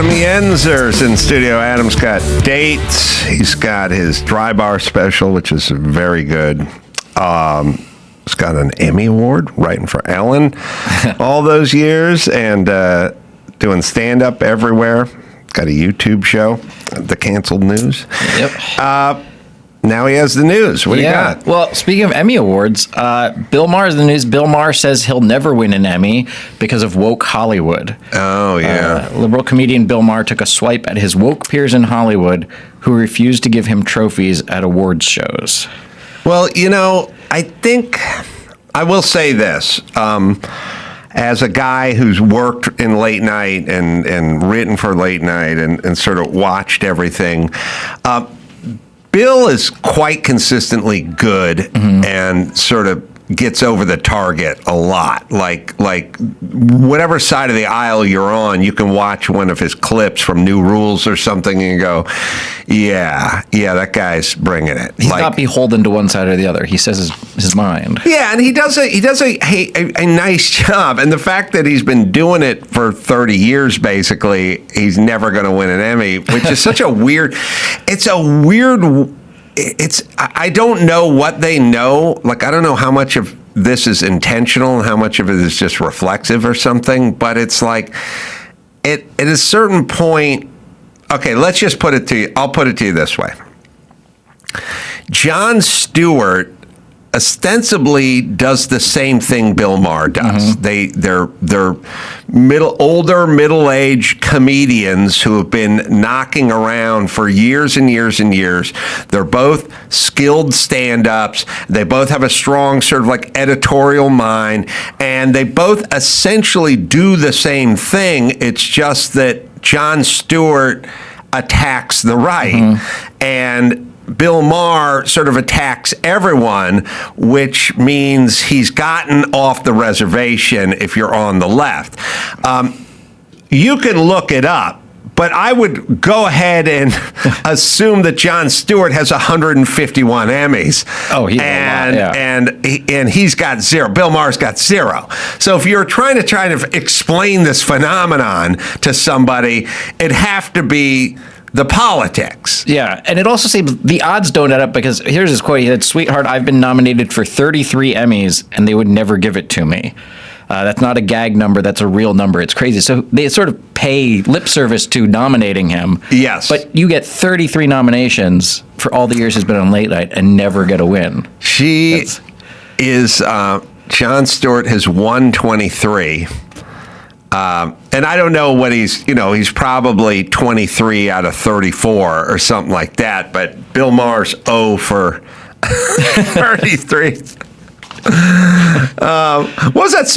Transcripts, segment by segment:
Adam Yenzer's in studio. Adam's got dates. He's got his dry bar special, which is very good. He's got an Emmy Award writing for Ellen all those years and doing stand-up everywhere. Got a YouTube show, The Canceled News. Yep. Now he has the news. What do you got? Well, speaking of Emmy Awards, Bill Maher is in the news. Bill Maher says he'll never win an Emmy because of woke Hollywood. Oh, yeah. Liberal comedian Bill Maher took a swipe at his woke peers in Hollywood who refused to give him trophies at awards shows. Well, you know, I think I will say this. As a guy who's worked in late night and written for late night and sort of watched everything, Bill is quite consistently good and sort of gets over the target a lot. Like whatever side of the aisle you're on, you can watch one of his clips from New Rules or something and you go, yeah, that guy's bringing it. He's not beholden to one side or the other. He says his mind. Yeah, and he does a nice job. And the fact that he's been doing it for 30 years, basically, he's never going to win an Emmy, which is such a weird. I don't know what they know. Like, I don't know how much of this is intentional and how much of it is just reflexive or something. But it's like, at a certain point, okay, let's just put it to you. I'll put it to you this way. Jon Stewart ostensibly does the same thing Bill Maher does. They're older, middle-aged comedians who have been knocking around for years and years and years. They're both skilled stand-ups. They both have a strong sort of like editorial mind, and they both essentially do the same thing. It's just that Jon Stewart attacks the right, and Bill Maher sort of attacks everyone, which means he's gotten off the reservation if you're on the left. You can look it up, but I would go ahead and assume that Jon Stewart has 151 Emmys. Oh, he's a lot, yeah. And he's got 0. Bill Maher's got 0. So if you're trying to explain this phenomenon to somebody, it'd have to be the politics. Yeah, and it also seems the odds don't add up because here's his quote. He said, "Sweetheart, I've been nominated for 33 Emmys and they would never give it to me. That's not a gag number. That's a real number. It's crazy." So they sort of pay lip service to nominating him. Yes. But you get 33 nominations for all the years he's been on Late Night and never get a win. Jon Stewart has won 23. And I don't know what he's probably 23 out of 34 or something like that, but Bill Maher's 0 for 33. What was that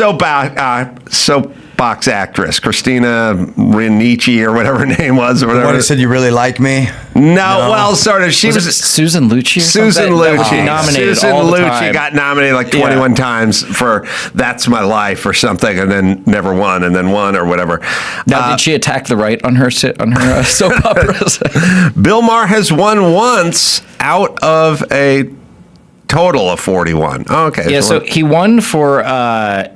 soapbox actress, Christina Ricci or whatever her name was? Or whatever. What, he said, you really like me? No, well, sort of. She was Susan Lucci. Susan Lucci. Nominated Susan all the Lucci time. got nominated like 21 times for "That's My Life" or something, and then never won, and then won or whatever. Now, did she attack the right on her soap operas? Bill Maher has won once out of a total of 41. Oh, okay. Yeah, so he won for,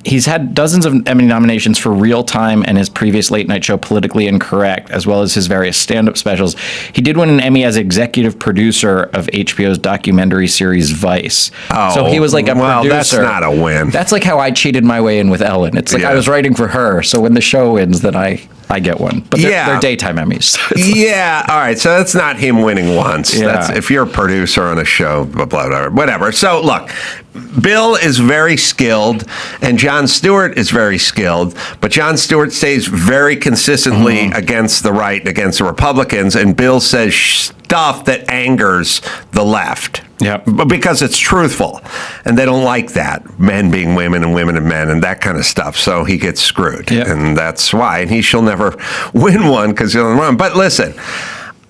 he's had dozens of Emmy nominations for Real Time and his previous late night show Politically Incorrect, as well as his various stand-up specials. He did win an Emmy as executive producer of HBO's documentary series Vice. Oh, so he was like a producer. That's not a win. That's like how I cheated my way in with Ellen. It's like I was writing for her, so when the show wins, then I get one. But they're daytime Emmys. Yeah, all right. So that's not him winning once. Yeah. That's if you're a producer on a show, blah, blah, blah, whatever. So look, Bill is very skilled and Jon Stewart is very skilled, but Jon Stewart stays very consistently against the right and against the Republicans, and Bill says stuff that angers the left. Yeah, because it's truthful, and they don't like that, men being women and women and men and that kind of stuff. So he gets screwed, and that's why. And shall never win one because he'll run. But listen,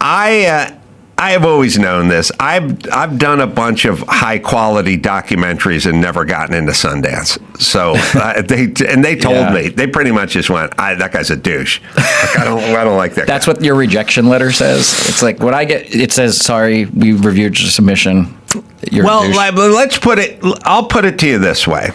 I have always known this. I've done a bunch of high quality documentaries and never gotten into Sundance. So they told me, they pretty much just went, that guy's a douche. Like, I don't like that. That's guy. what your rejection letter says. It's like what I get. It says, "Sorry, we reviewed your submission." Let's put it. I'll put it to you this way: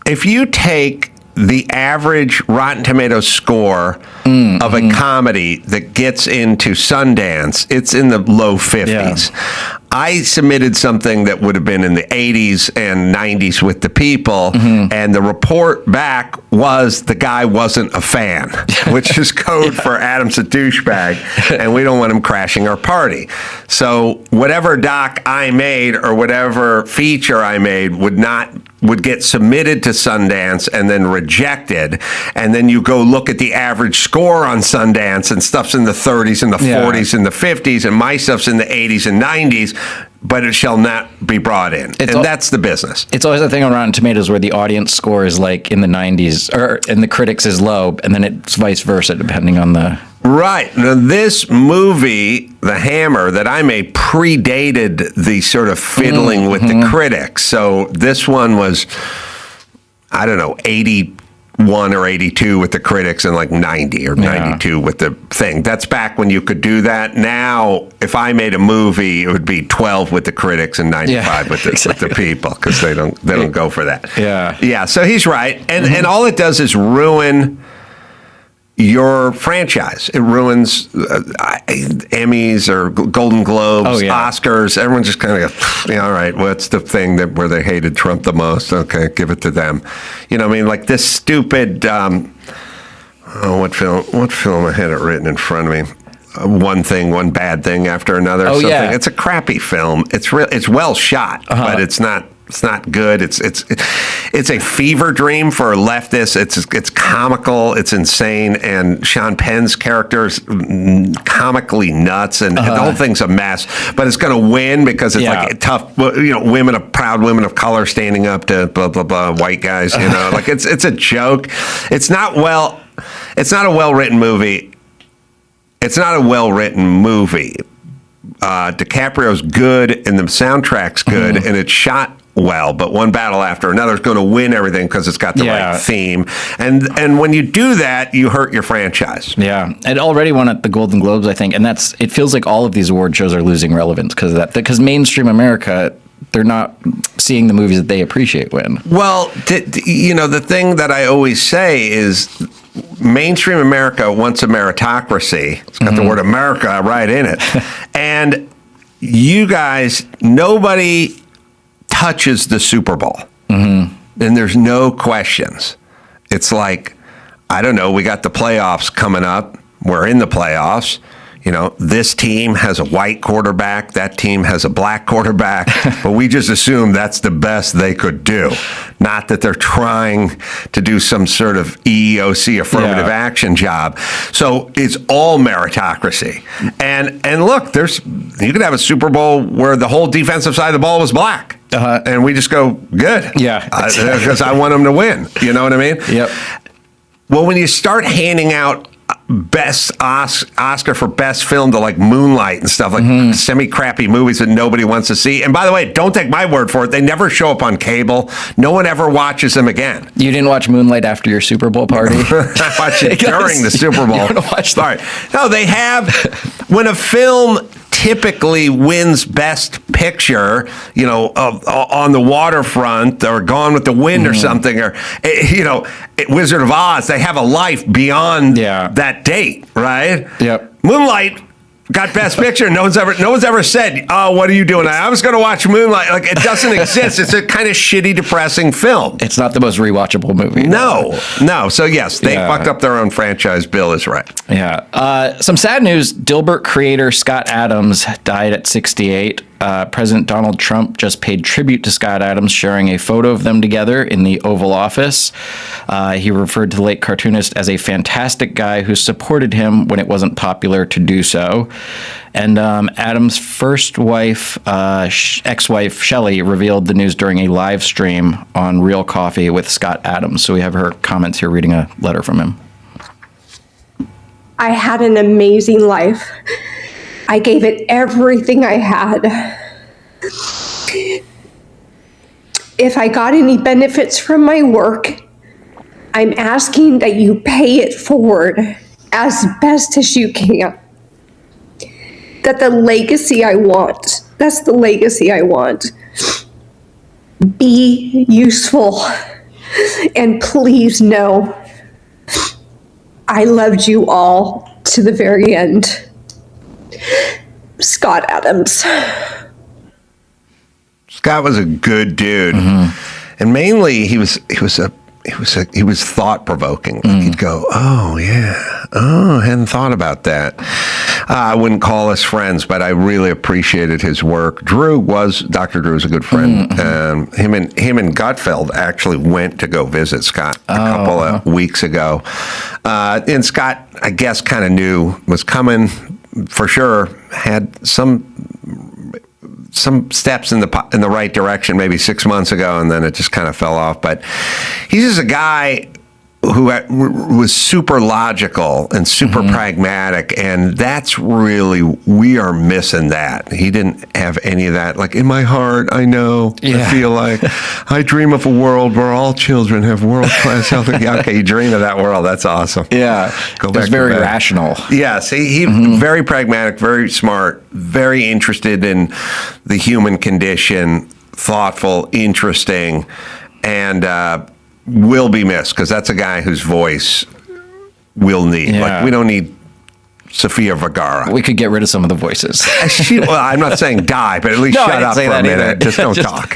if you take the average Rotten Tomatoes score of a comedy that gets into Sundance, it's in the low 50s. Yeah. I submitted something that would have been in the 80s and 90s with the people, and the report back was the guy wasn't a fan, which is code for Adam's a douchebag, and we don't want him crashing our party. So whatever doc I made or whatever feature I made would get submitted to Sundance and then rejected, and then you go look at the average score on Sundance, and stuff's in the 30s and the 40s and the 50s, and my stuff's in the 80s and 90s, but it shall not be brought in. That's the business. It's always a thing on Rotten Tomatoes where the audience score is like in the 90s, and the critics is low, and then it's vice versa depending on the... Right. Now, this movie, The Hammer, that I made predated the sort of fiddling with the critics. So this one was, I don't know, 81 or 82 with the critics and like 90 or 92 with the thing. That's back when you could do that. Now, if I made a movie, it would be 12 with the critics and 95 with the people, because they don't go for that. Yeah. Yeah. So he's right. And all it does is ruin your franchise. It ruins Emmys or Golden Globes, Oscars. Everyone just kind of goes, yeah, all right, what's the thing where they hated Trump the most? Okay, give it to them. You know what I mean? Like this stupid, what film? I had it written in front of me. One thing, one bad thing after another. Oh, something. yeah. It's a crappy film. It's well shot, but it's not good. It's a fever dream for leftists. It's comical. It's insane. And Sean Penn's character is comically nuts, and the whole thing's a mess. But it's going to win because it's like tough, proud women of color standing up to blah blah blah white guys. You know, like it's a joke. It's not a well-written movie. It's not a well-written movie. DiCaprio's good, and the soundtrack's good, and it's shot well, but one battle after another is going to win everything because it's got the right theme. And when you do that, you hurt your franchise. Yeah. It already won at the Golden Globes, I think. And it feels like all of these award shows are losing relevance because of that. Because mainstream America, they're not seeing the movies that they appreciate win. Well, the thing that I always say is mainstream America wants a meritocracy. It's got the word America right in it. And you guys, nobody touches the Super Bowl. And there's no questions. It's like, I don't know, we got the playoffs coming up. We're in the playoffs. You know, this team has a white quarterback, that team has a black quarterback, but we just assume that's the best they could do. Not that they're trying to do some sort of EEOC affirmative action job. So it's all meritocracy. And look, you could have a Super Bowl where the whole defensive side of the ball was black. And we just go, good. Yeah. Because I want them to win. You know what I mean? Yep. Well, when you start handing out best Oscar for best film to like Moonlight and stuff, like semi-crappy movies that nobody wants to see. And by the way, don't take my word for it. They never show up on cable. No one ever watches them again. You didn't watch Moonlight after your Super Bowl party? I watched it during the Super Bowl. Sorry. No, they have, when a film typically wins Best Picture, on the waterfront or Gone with the Wind or something, or, Wizard of Oz, they have a life beyond that date, right? Yep. Moonlight got Best Picture. No one's ever said, "Oh, what are you doing?" I was going to watch Moonlight. Like, it doesn't exist. It's a kind of shitty, depressing film. It's not the most rewatchable movie. No. So yes, they fucked up their own franchise. Bill is right. Yeah. Some sad news. Dilbert creator Scott Adams died at 68. President Donald Trump just paid tribute to Scott Adams, sharing a photo of them together in the Oval Office. He referred to the late cartoonist as a fantastic guy who supported him when it wasn't popular to do so. And Adams' first wife, ex-wife, Shelley, revealed the news during a live stream on Real Coffee with Scott Adams. So we have her comments here, reading a letter from him. I had an amazing life. I gave it everything I had. If I got any benefits from my work, I'm asking that you pay it forward as best as you can. That's the legacy I want. Be useful. And please know, I loved you all to the very end. Scott Adams. Scott was a good dude, and mainly he was thought provoking. Like he'd go, "Oh yeah, I hadn't thought about that." I wouldn't call us friends, but I really appreciated his work. Dr. Drew was a good friend. Him and Gutfeld actually went to go visit Scott a couple of weeks ago, and Scott, I guess, kind of knew was coming for sure. Had some steps in the right direction maybe 6 months ago, and then it just kind of fell off. But he's just a guy who was super logical and super pragmatic, and that's really, we are missing that. He didn't have any of that. Like, in my heart, I know, I feel like, I dream of a world where all children have world-class health. Okay, you dream of that world. That's awesome. Yeah. Go It back was to very that. rational. Yes, he very pragmatic, very smart, very interested in the human condition, thoughtful, interesting, and will be missed, because that's a guy whose voice we'll need. Yeah. Like, we don't need Sofia Vergara. We could get rid of some of the voices. Well, I'm not saying die, but at least No, I shut didn't up say for a that minute. either. Just don't talk.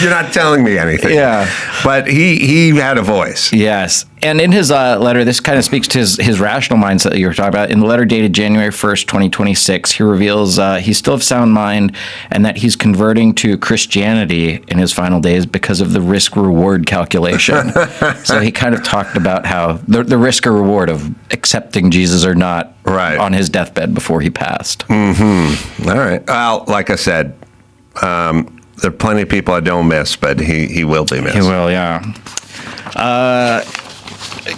You're not telling me anything. Yeah. But he had a voice. Yes. And in his letter, this kind of speaks to his rational mindset that you were talking about. In the letter dated January 1st, 2026, he reveals he's still of sound mind and that he's converting to Christianity in his final days because of the risk-reward calculation. So he kind of talked about how the risk or reward of accepting Jesus or not on his deathbed before he passed. Mm-hmm. All right. Well, like I said, there are plenty of people I don't miss, but he will be missed. He will, yeah.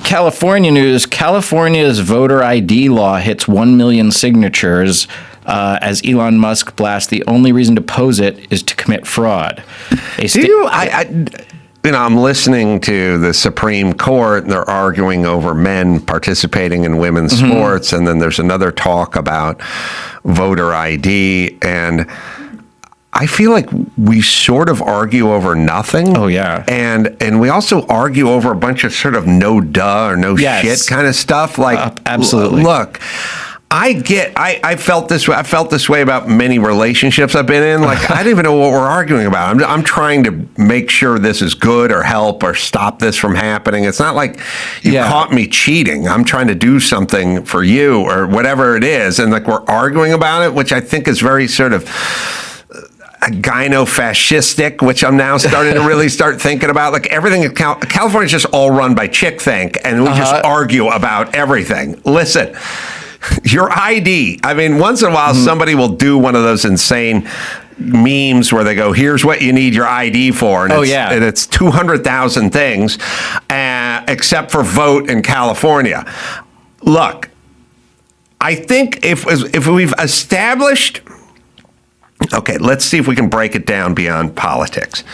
California news. California's voter ID law hits 1 million signatures as Elon Musk blasts the only reason to pose it is to commit fraud. I'm listening to the Supreme Court, and they're arguing over men participating in women's sports, and then there's another talk about voter ID, and I feel like we sort of argue over nothing. Oh, yeah. And we also argue over a bunch of sort of no duh or no shit kind of stuff. Like, absolutely. Look, I felt this way. I felt this way about many relationships I've been in. Like, I don't even know what we're arguing about. I'm trying to make sure this is good or help or stop this from happening. It's not like you caught me cheating. I'm trying to do something for you or whatever it is. And like, we're arguing about it, which I think is very sort of gyno-fascistic, which I'm now starting to really start thinking about. Like, everything in California's just all run by chick think, and we just argue about everything. Listen, your ID. I mean, once in a while, somebody will do one of those insane memes where they go, here's what you need your ID for. And and it's 200,000 things, except for vote in California. Look, I think if we've established... Okay, let's see if we can break it down beyond politics.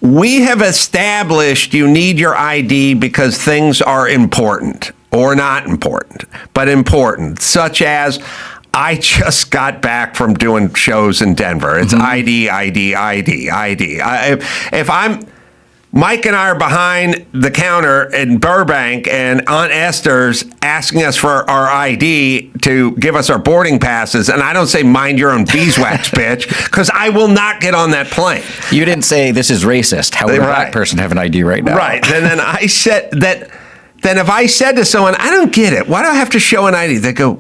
We have established you need your ID because things are important, or not important, but important, such as I just got back from doing shows in Denver. It's ID. If Mike and I are behind the counter in Burbank, and Aunt Esther's asking us for our ID to give us our boarding passes, and I don't say, mind your own beeswax, bitch, because I will not get on that plane. You didn't say this is racist. How would a black person have an ID right now? Right. And then I said that, then if I said to someone, I don't get it, why do I have to show an ID? They go,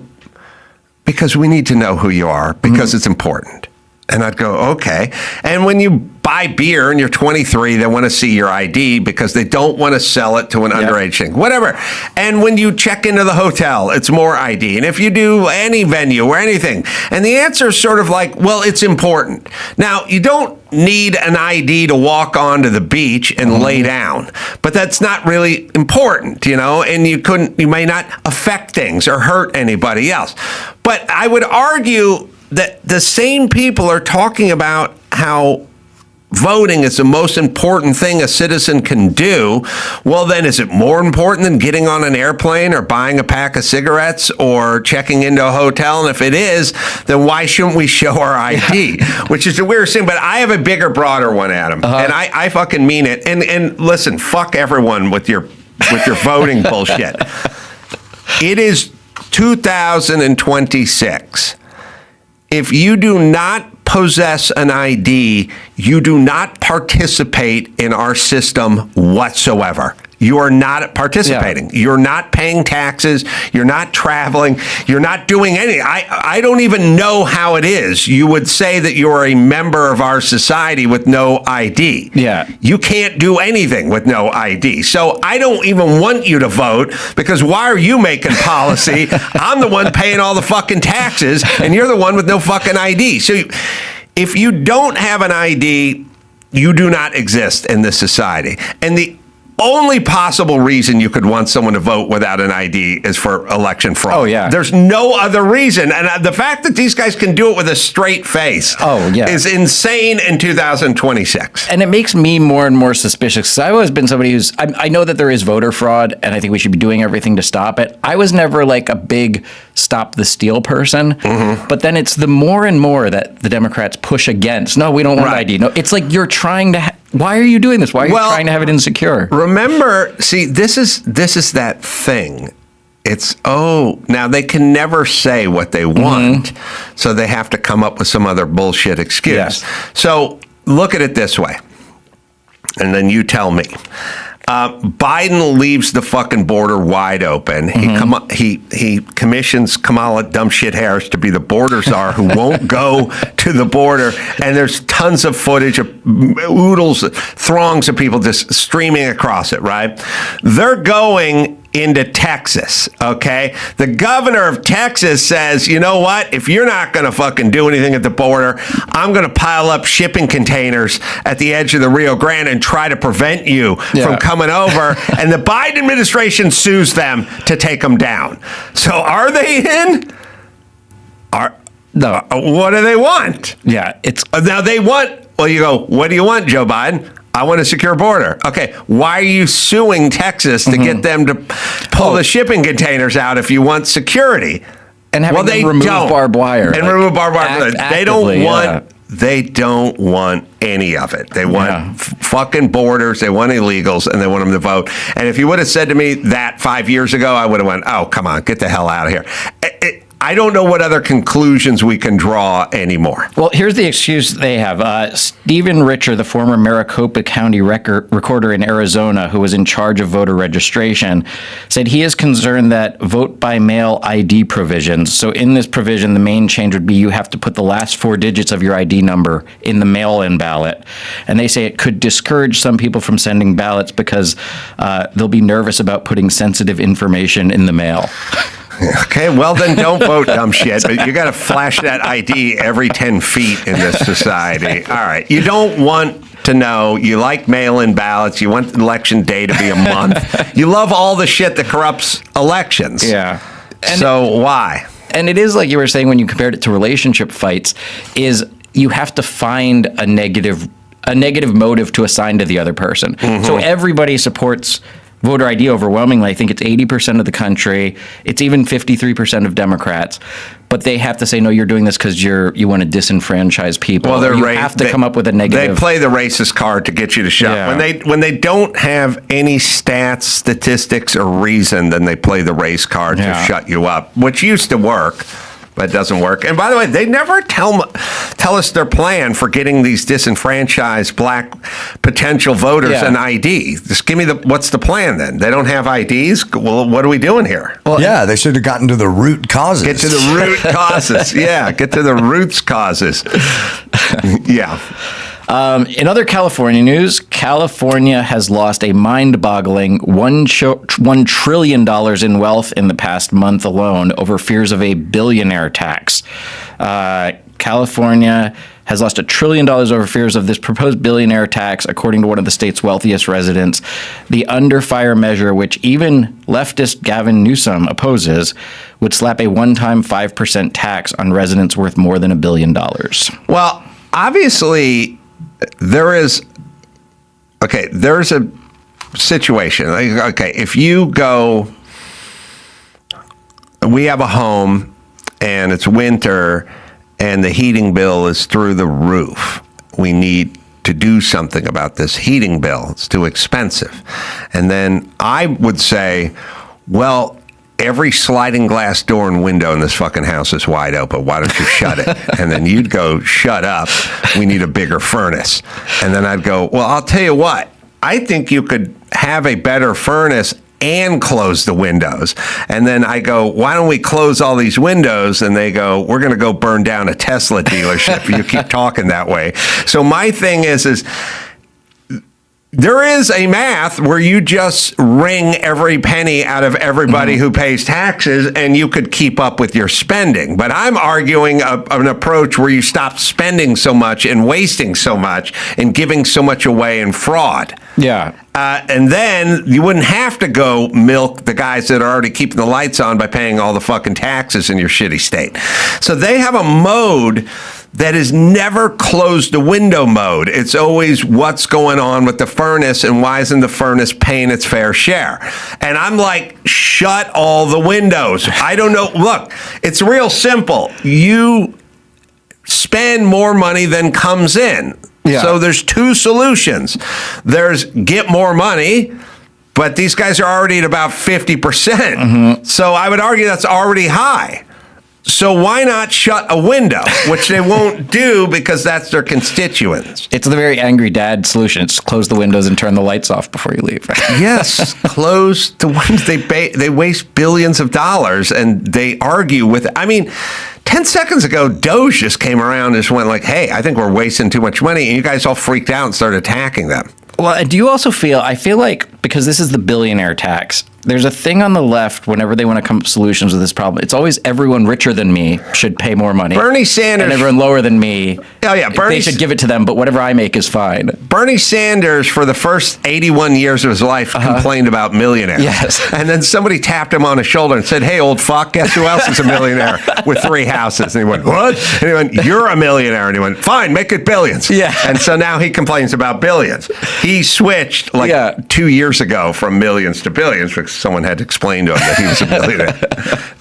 because we need to know who you are, because it's important. And I'd go, okay. And when you buy beer and you're 23, they want to see your ID because they don't want to sell it to an underage thing, whatever. And when you check into the hotel, it's more ID. And if you do any venue or anything, and the answer is sort of like, well, it's important. Now, you don't need an ID to walk onto the beach and lay down, but that's not really important, and you may not affect things or hurt anybody else. But I would argue that the same people are talking about how voting is the most important thing a citizen can do, well, then is it more important than getting on an airplane or buying a pack of cigarettes or checking into a hotel? And if it is, then why shouldn't we show our ID? Which is a weird thing, but I have a bigger, broader one, Adam. And I fucking mean it. And listen, fuck everyone with your voting bullshit. It is 2026. If you do not possess an ID, you do not participate in our system whatsoever. You are not participating. Yeah. You're not paying taxes. You're not traveling. You're not doing anything. I don't even know how it is. You would say that you are a member of our society with no ID. Yeah. You can't do anything with no ID. So I don't even want you to vote, because why are you making policy? I'm the one paying all the fucking taxes, and you're the one with no fucking ID. So if you don't have an ID, you do not exist in this society. And the only possible reason you could want someone to vote without an ID is for election fraud. Oh, yeah. There's no other reason. And the fact that these guys can do it with a straight face is insane in 2026. And it makes me more and more suspicious, because I've always been somebody who's, I know that there is voter fraud, and I think we should be doing everything to stop it. I was never like a big stop the steal person. Mm-hmm. But then it's the more and more that the Democrats push against. No, we don't want ID. No, it's like you're trying to... Why are you doing this? Why are you trying to have it insecure? Remember, see, this is that thing. It's, now they can never say what they want, so they have to come up with some other bullshit excuse. Yes. So look at it this way, and then you tell me. Biden leaves the fucking border wide open. He commissions Kamala dumb shit Harris to be the border czar who won't go to the border. And there's tons of footage of throngs of people just streaming across it, right? They're going into Texas, okay? The governor of Texas says, you know what? If you're not going to fucking do anything at the border, I'm going to pile up shipping containers at the edge of the Rio Grande and try to prevent you from coming over. And the Biden administration sues them to take them down. So are they in? No. What do they want? Yeah, it's... Now they want... Well, you go, what do you want, Joe Biden? I want a secure border. Okay, why are you suing Texas to get them to pull the shipping containers out if you want security? And having them remove barbed wire. And remove barbed wire. They don't want... They don't want any of it. They want fucking borders. They want illegals, and they want them to vote. And if you would have said to me that 5 years ago, I would have went, oh, come on, get the hell out of here. I don't know what other conclusions we can draw anymore. Well, here's the excuse they have. Stephen Richer, the former Maricopa County recorder in Arizona, who was in charge of voter registration, said he is concerned that vote-by-mail ID provisions. So in this provision, the main change would be you have to put the last 4 digits of your ID number in the mail-in ballot. And they say it could discourage some people from sending ballots because they'll be nervous about putting sensitive information in the mail. Okay, well then don't vote, dumb shit. But you got to flash that ID every 10 feet in this society. All right, you don't want to know. You like mail-in ballots. You want election day to be a month. You love all the shit that corrupts elections. Yeah. And so why? And it is like you were saying when you compared it to relationship fights, is you have to find a negative motive to assign to the other person. Mm-hmm. So everybody supports voter ID overwhelmingly. I think it's 80% of the country. It's even 53% of Democrats. But they have to say, no, you're doing this because you want to disenfranchise people. Well, you have to come up with a negative. They play the racist card to get you to shut. Yeah. When they don't have any stats, statistics, or reason, then they play the race card to shut you up, which used to work. But it doesn't work. And by the way, they never tell us their plan for getting these disenfranchised black potential voters an ID. Just give me what's the plan then? They don't have IDs? Well, what are we doing here? Well, they should have gotten to the root causes. Get to the root causes. Yeah, get to the roots causes. Yeah. In other California news, California has lost a mind-boggling $1 trillion in wealth in the past month alone over fears of a billionaire tax. California has lost $1 trillion over fears of this proposed billionaire tax, according to one of the state's wealthiest residents. The under-fire measure, which even leftist Gavin Newsom opposes, would slap a one-time 5% tax on residents worth more than $1 billion. Well, obviously, there's a situation. Okay, if you go, we have a home and it's winter and the heating bill is through the roof. We need to do something about this heating bill. It's too expensive. And then I would say, well, every sliding glass door and window in this fucking house is wide open. Why don't you shut it? And then you'd go, shut up. We need a bigger furnace. And then I'd go, well, I'll tell you what. I think you could have a better furnace and close the windows. And then I go, why don't we close all these windows? And they go, we're going to go burn down a Tesla dealership. You keep talking that way. So my thing is there is a math where you just wring every penny out of everybody who pays taxes and you could keep up with your spending. But I'm arguing an approach where you stop spending so much and wasting so much and giving so much away in fraud. Yeah. And then you wouldn't have to go milk the guys that are already keeping the lights on by paying all the fucking taxes in your shitty state. So they have a mode that is never closed the window mode. It's always what's going on with the furnace and why isn't the furnace paying its fair share? And I'm like, shut all the windows. I don't know. Look, it's real simple. You spend more money than comes in. Yeah. So there's two solutions. There's get more money, but these guys are already at about 50%. So I would argue that's already high. So why not shut a window, which they won't do because that's their constituents. It's the very angry dad solution. It's close the windows and turn the lights off before you leave. Yes, close the windows. They waste billions of dollars and they argue with, 10 seconds ago, Doge just came around and just went like, hey, I think we're wasting too much money. And you guys all freaked out and started attacking them. Well, do you also I feel like because this is the billionaire tax, there's a thing on the left whenever they want to come up with solutions with this problem. It's always everyone richer than me should pay more money. Bernie Sanders. And everyone lower than me. Oh, yeah. They should give it to them, but whatever I make is fine. Bernie Sanders, for the first 81 years of his life, complained about millionaires. Yes. And then somebody tapped him on the shoulder and said, hey, old fuck, guess who else is a millionaire with 3 houses? And he went, what? And he went, you're a millionaire. And he went, fine, make it billions. Yeah. And so now he complains about billions. He switched 2 years ago from millions to billions because someone had to explain to him that he was a millionaire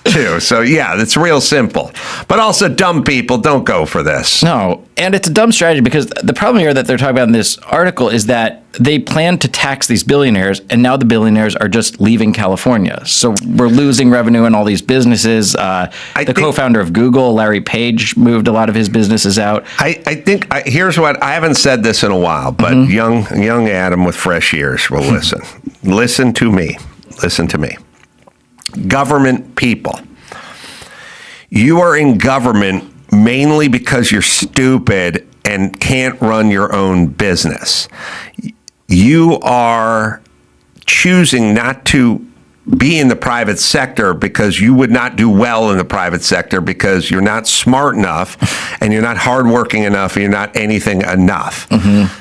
too. So yeah, it's real simple. But also dumb people don't go for this. No, and it's a dumb strategy because the problem here that they're talking about in this article is that they plan to tax these billionaires and now the billionaires are just leaving California. So we're losing revenue in all these businesses. The co-founder of Google, Larry Page, moved a lot of his businesses out. I think here's what, I haven't said this in a while, but young Adam with fresh ears will listen. Listen to me. Listen to me. Government people. You are in government mainly because you're stupid and can't run your own business. You are choosing not to be in the private sector because you would not do well in the private sector because you're not smart enough and you're not hardworking enough and you're not anything enough.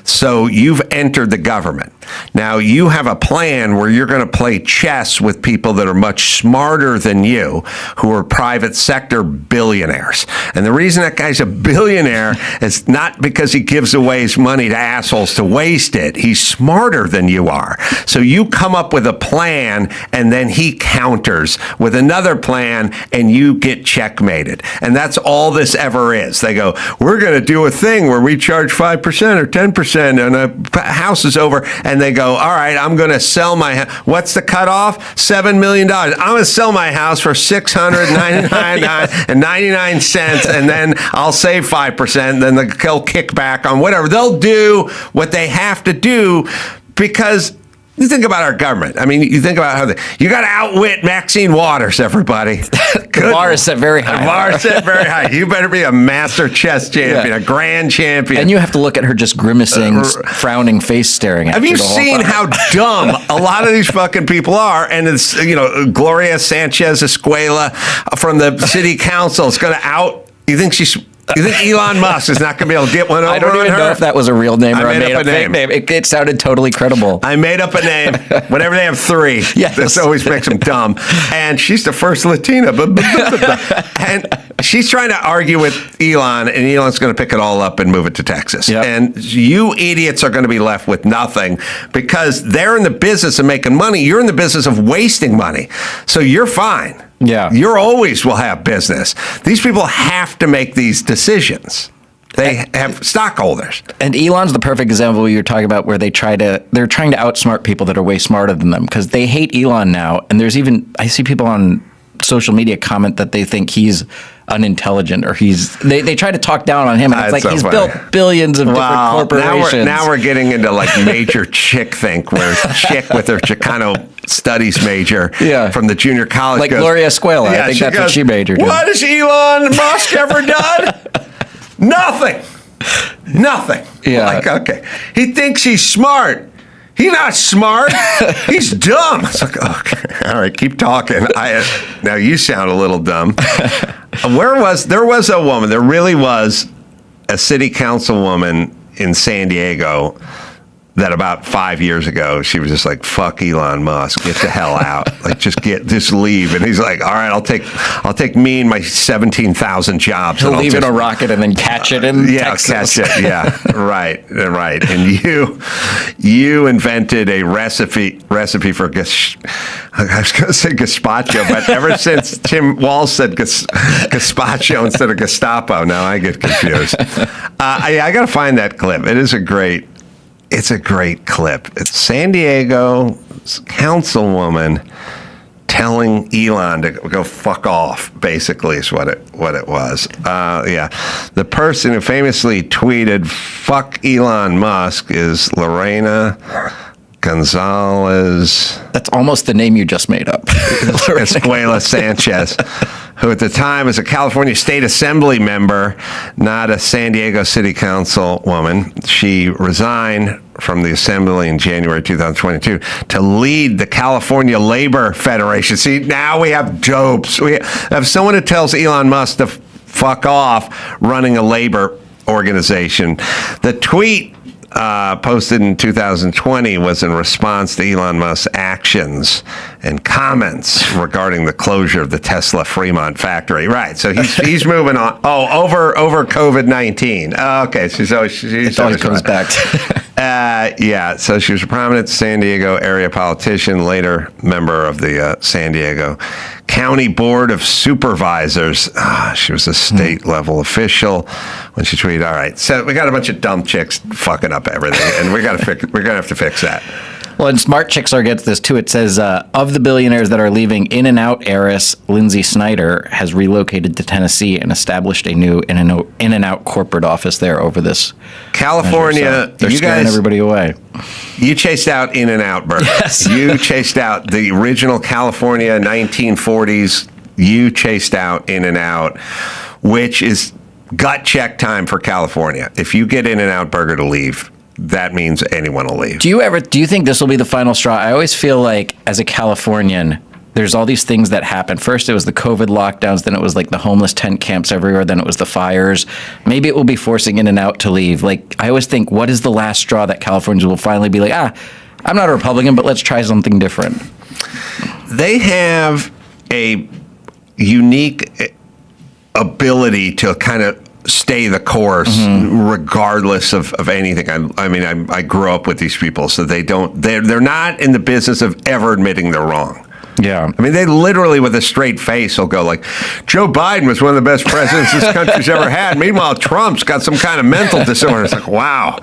So you've entered the government. Now you have a plan where you're going to play chess with people that are much smarter than you who are private sector billionaires. And the reason that guy's a billionaire is not because he gives away his money to assholes to waste it. He's smarter than you are. So you come up with a plan and then he counters with another plan and you get checkmated. And that's all this ever is. They go, we're going to do a thing where we charge 5% or 10% and a house is over. And they go, all right, I'm going to sell my house. What's the cutoff? $7 million. I'm going to sell my house for $699.99 and then I'll save 5%. Then they'll kick back on whatever. They'll do what they have to do because you think about our government. I mean, you think about how you got to outwit Maxine Waters, everybody. The bar is set very high. The bar is set very high. You better be a master chess champion, a grand champion. And you have to look at her just grimacing, frowning face staring at you. Have you seen how dumb a lot of these fucking people are? And it's, Gloria Sanchez Escuela from the city council is going to out. You think she's You think Elon Musk is not going to be able to get one over I don't on even her? know if that was a real name or I a made made up up a fake name. name. It sounded totally credible. I made up a name. Whenever they have three, Yes. this always makes them dumb. And she's the first Latina. And she's trying to argue with Elon, and Elon's going to pick it all up and move it to Texas. Yep. And you idiots are going to be left with nothing because they're in the business of making money. You're in the business of wasting money. So you're fine. Yeah. You always will have business. These people have to make these decisions. They have stockholders. And Elon's the perfect example you're talking about where they're trying to outsmart people that are way smarter than them because they hate Elon now. And I see people on social media comment that they think he's unintelligent or they try to talk down on him. And it's That's like so he's funny. built billions of different corporations. Now we're getting into like major chick think where chick with her Chicano studies major from the junior college like goes, Gloria Escuela. I think that's what she majored in. What has Elon Musk ever done? Nothing. Yeah. Like, okay. He thinks he's smart. He's not smart. He's dumb. It's like, okay, all right, keep talking. Now you sound a little dumb. There was a woman, there really was a city councilwoman in San Diego that about 5 years ago, she was just like, fuck Elon Musk, get the hell out. Like, just leave. And he's like, all right, I'll take me and my 17,000 jobs. He'll leave in a rocket and then catch it in Texas. Catch it. Yeah, right. And you invented a recipe for I was going to say gazpacho, but ever since Tim Walsh said gazpacho instead of Gestapo, now I get confused. I got to find that clip. It's a great clip. It's San Diego councilwoman telling Elon to go fuck off, basically, is what it was. The person who famously tweeted "fuck Elon Musk" is Lorena Gonzalez. That's almost the name you just made up. Escuela Sanchez, who at the time was a California State Assembly member, not a San Diego City Council woman. She resigned from the Assembly in January 2022 to lead the California Labor Federation. See, now we have dopes. We have someone who tells Elon Musk to fuck off running a labor organization. The tweet posted in 2020 was in response to Elon Musk's actions and comments regarding the closure of the Tesla Fremont factory. Right, so he's moving on. Oh, over COVID-19. Okay, so she's always comes back to so she was a prominent San Diego area politician, later member of the San Diego County Board of Supervisors. She was a state-level official when she tweeted, all right, so we got a bunch of dumb chicks fucking up everything, and we're going to have to fix that. Well, and Smart Chicksar gets this too. It says, of the billionaires that are leaving, In-N-Out heiress Lindsay Snyder has relocated to Tennessee and established a new In-N-Out corporate office there over this California, measure. So they're you scaring guys, everybody away. You chased out In-N-Out Burger. Yes. You chased out the original California 1940s. You chased out In-N-Out, which is gut check time for California. If you get In-N-Out Burger to leave, that means anyone will leave. Do you think this will be the final straw? I always feel like as a Californian, there's all these things that happen. First, it was the COVID lockdowns. Then it was like the homeless tent camps everywhere. Then it was the fires. Maybe it will be forcing In-N-Out to leave. Like, I always think, what is the last straw that Californians will finally be like, I'm not a Republican, but let's try something different. They have a unique ability to kind of stay the course regardless of anything. I grew up with these people, so they're not in the business of ever admitting they're wrong. Yeah. I mean, they literally, with a straight face, will go like, Joe Biden was one of the best presidents this country's ever had. Meanwhile, Trump's got some kind of mental disorder. It's like, wow,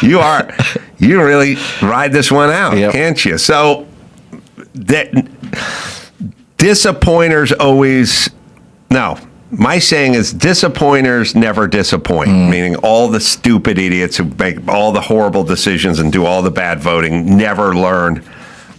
you really ride this one out, can't you? So disappointers always, no. My saying is disappointers never disappoint, meaning all the stupid idiots who make all the horrible decisions and do all the bad voting never learn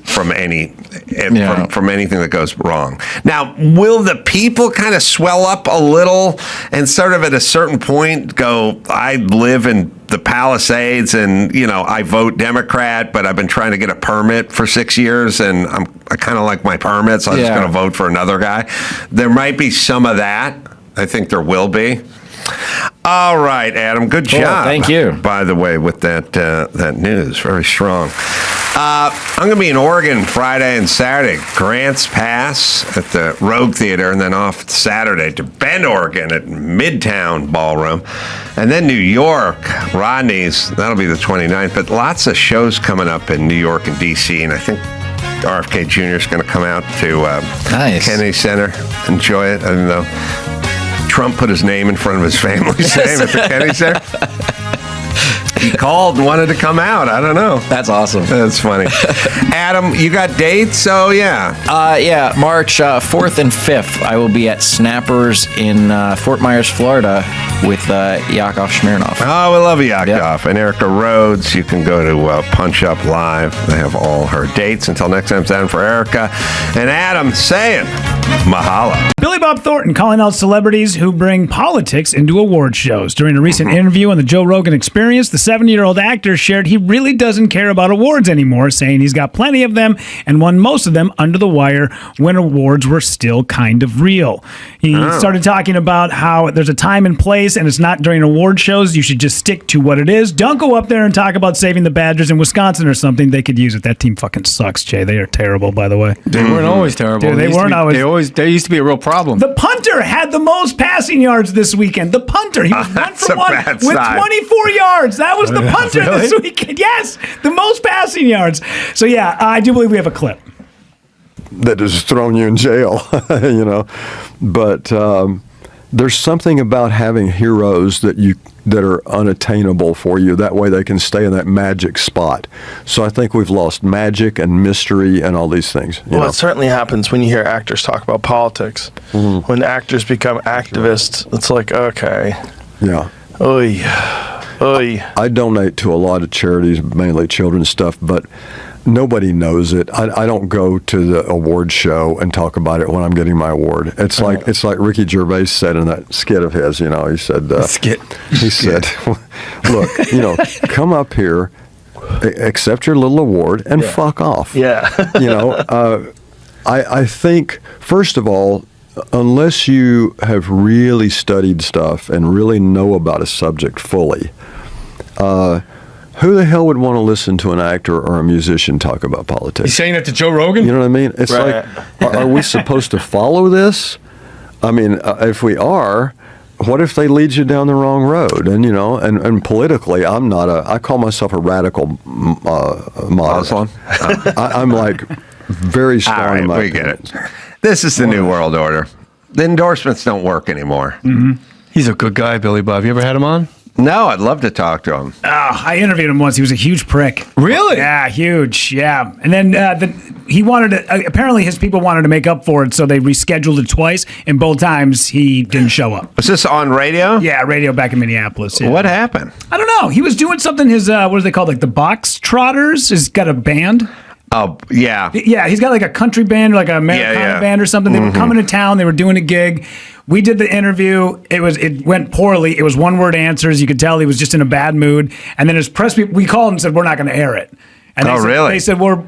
from from anything that goes wrong. Now, will the people kind of swell up a little and sort of at a certain point go, I live in the Palisades and, I vote Democrat, but I've been trying to get a permit for 6 years and I kind of like my permit, so I'm just going to vote for another guy. There might be some of that. I think there will be. All right, Adam. Good job. Thank you. By the way, with that news, very strong. I'm going to be in Oregon Friday and Saturday. Grants Pass at the Rogue Theater, and then off Saturday to Bend, Oregon at Midtown Ballroom. And then New York, Rodney's, that'll be the 29th. But lots of shows coming up in New York and D.C., and I think RFK Jr. is going to come out to Nice. Kennedy Center. Enjoy it. I don't know. Trump put his name in front of his family's name at the Kennedy Center. He called and wanted to come out. I don't know. That's awesome. That's funny. Adam, you got dates? Oh, yeah. Yeah, March 4th and 5th, I will be at Snappers in Fort Myers, Florida with Yakov Smirnoff. Oh, we love Yakov. And Erica Rhodes. You can go to Punch Up Live. They have all her dates. Until next time, it's Adam for Erica. And Adam saying, mahalo. Billy Bob Thornton calling out celebrities who bring politics into award shows. During a recent interview on the Joe Rogan Experience, the 70-year-old actor shared he really doesn't care about awards anymore, saying he's got plenty of them and won most of them under the wire when awards were still kind of real. He started talking about how there's a time and place and it's not during award shows. You should just stick to what it is. Don't go up there and talk about saving the Badgers in Wisconsin or something. They could use it. That team fucking sucks, Jay. They are terrible, by the way. They weren't always terrible. Dude, they weren't always. They used to be a real problem. The punter had the most passing yards this weekend. The punter. He was 1 for 1 with 24 yards. That was the punter this weekend. Yes, the most passing yards. So, yeah, I do believe we have a clip. That has thrown you in jail, you know. But there's something about having heroes that are unattainable for you. That way they can stay in that magic spot. So I think we've lost magic and mystery and all these things. You know? It certainly happens when you hear actors talk about politics. Mm-hmm. When actors become activists, it's like, okay. Yeah. Oy. Oy. I donate to a lot of charities, mainly children's stuff, but nobody knows it. I don't go to the award show and talk about it when I'm getting my award. It's like Ricky Gervais said in that skit of his. You know, he said, He said, "Look, you know, come up here, accept your little award, and fuck off." Yeah. You know, I think first of all, unless you have really studied stuff and really know about a subject fully. Who the hell would want to listen to an actor or a musician talk about politics? You saying that to Joe Rogan? You know what I mean? It's right. like, are we supposed to follow this? I mean, if we are, what if they lead you down the wrong road? And, you know, and politically, I call myself a radical Muslim. I'm like very strong. All right, in my we get opinions. it. This is the New World Order. The endorsements don't work anymore. Mm-hmm. He's a good guy, Billy Bob. You ever had him on? No, I'd love to talk to him. I interviewed him once. He was a huge prick. Really? Yeah, huge. Yeah. And then he wanted to, apparently his people wanted to make up for it, so they rescheduled it twice, and both times he didn't show up. Was this on radio? Yeah, radio back in Minneapolis. Yeah. What happened? I don't know. He was doing something, his, what are they called? Like the Box Trotters? He's got a band. Oh, yeah. Yeah, he's got like a country band or like a Americana band or something. They were coming to town. They were doing a gig. We did the interview. It went poorly. It was one-word answers. You could tell he was just in a bad mood. And then his press people, we called and said, we're not going to air it. And really? They said, we'll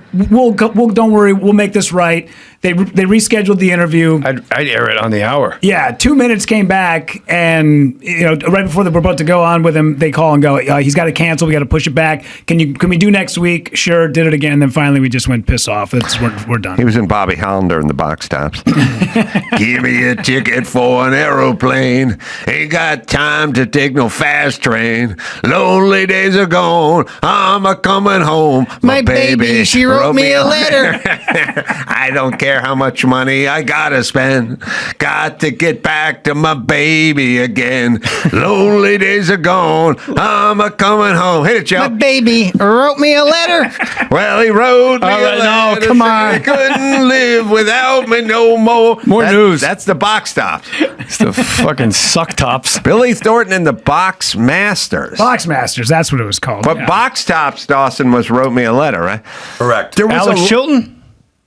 don't worry, we'll make this right. They rescheduled the interview. I'd air it on the hour. Yeah, 2 minutes came back, and right before they were about to go on with him, they call and go, he's got to cancel. We got to push it back. Can we do next week? Sure. Did it again. And then finally, we just went piss off. We're done. He was in Bobby Hollander in the box tops. Give me a ticket for an aeroplane. Ain't got time to take no fast train. Lonely days are gone. I'm a coming home. My baby, she wrote me a letter. I don't care how much money I gotta spend. Got to get back to my baby again. Lonely days are gone. I'm a coming home. Hit it, Joe. My baby wrote me a letter. Well, he wrote me a letter. No, come on. He couldn't live without me no more. More news. That's the box tops. It's the fucking suck tops. Billy Thornton and the Box Masters. Box Masters, that's what it was called. But Box Tops, Dawson, wrote me a letter, right? Correct. There was Alex Chilton?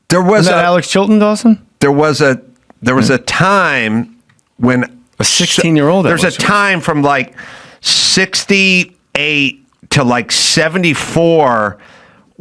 There was Alex Chilton, Dawson? There was a time when a 16-year-old. There's a time from like 68 to like 74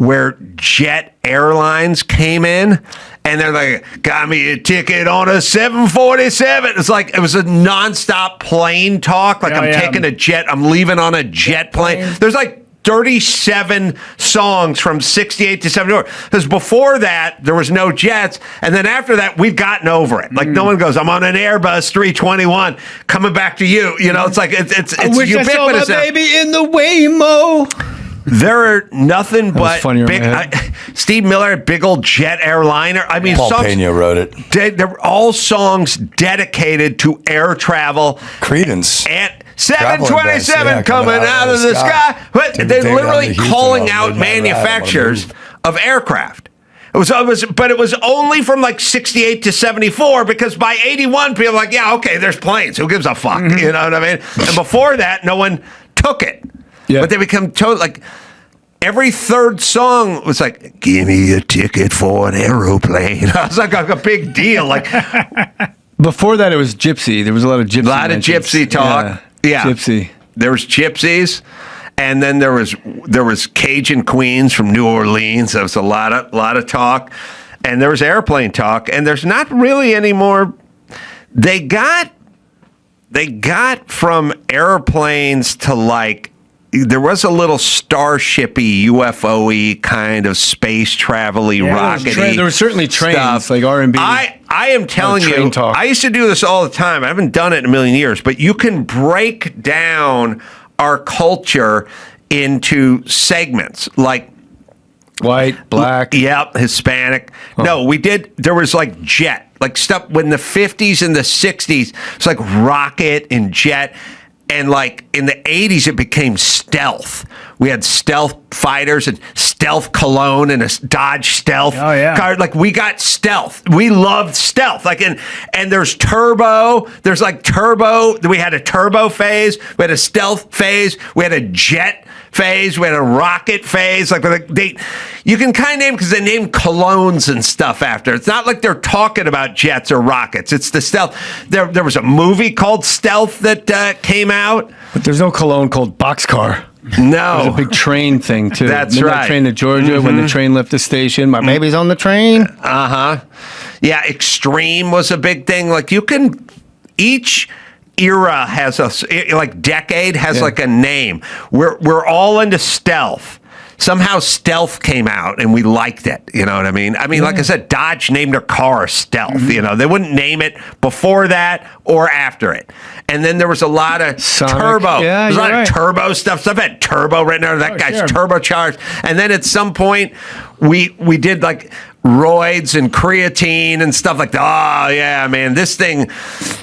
where Jet Airlines came in, and they're like, got me a ticket on a 747. It's like, it was a nonstop plane talk. Like, I'm taking a jet, I'm leaving on a jet plane. There's like 37 songs from 68 to 74. Because before that, there was no jets. And then after that, we've gotten over it. Like, no one goes, I'm on an Airbus 321 coming back to you. You know, it's like, it's ubiquitous. I saw my baby in the Waymo. There are nothing but funnier in big. my head. Steve Miller, big old jet airliner. I mean, Paul songs, Pena wrote it. They're all songs dedicated to air travel. Credence. And 727 coming out of the sky. But they're literally calling out manufacturers of aircraft. It was only from like 68 to 74, because by 81, people were like, yeah, okay, there's planes. Who gives a fuck? You know what I mean? And before that, no one took it. Yeah. But they become like every third song was like, give me a ticket for an aeroplane. I was like a big deal. Like, Before that, it was gypsy. There was a lot of gypsy. a lot of gypsy talk. Yeah. Gypsy. There was gypsies, and then there was Cajun queens from New Orleans. There was a lot of talk, and there was airplane talk, and there's not really any more. They got from airplanes to like, there was a little starshipy, UFO-y kind of space travel-y, rockety. There were certainly trains, stuff. like R&B. I am telling train you, talk. I used to do this all the time. I haven't done it in a million years, but you can break down our culture into segments, like White, black. Yep, Hispanic. No, we did. There was like jet, like stuff when the 50s and the 60s. It's like rocket and jet. And like in the 80s, it became stealth. We had stealth fighters and stealth cologne and a Dodge Stealth car. Like, we got stealth. We loved stealth. Like, and there's turbo. There's like turbo. We had a turbo phase. We had a stealth phase. We had a jet phase. We had a rocket phase. Like, you can kind of name, because they name colognes and stuff after. It's not like they're talking about jets or rockets. It's the stealth. There was a movie called Stealth that came out. But there's no cologne called Boxcar. No. There's a big train thing, too. That's Midnight right. Train to Georgia, when the train left the station. My baby's on the train. Uh-huh. Yeah, extreme was a big thing. Like, you can, each era has like decade has like a name. We're all into stealth. Somehow stealth came out and we liked it. You know what I mean? I mean, like I said, Dodge named their car Stealth. You know, they wouldn't name it before that or after it. And then there was a lot of turbo. Yeah, There's a lot you're of right. turbo stuff. Stuff had turbo right now. That guy's turbocharged. And then at some point, we did like roids and creatine and stuff like that. Oh yeah, man, this thing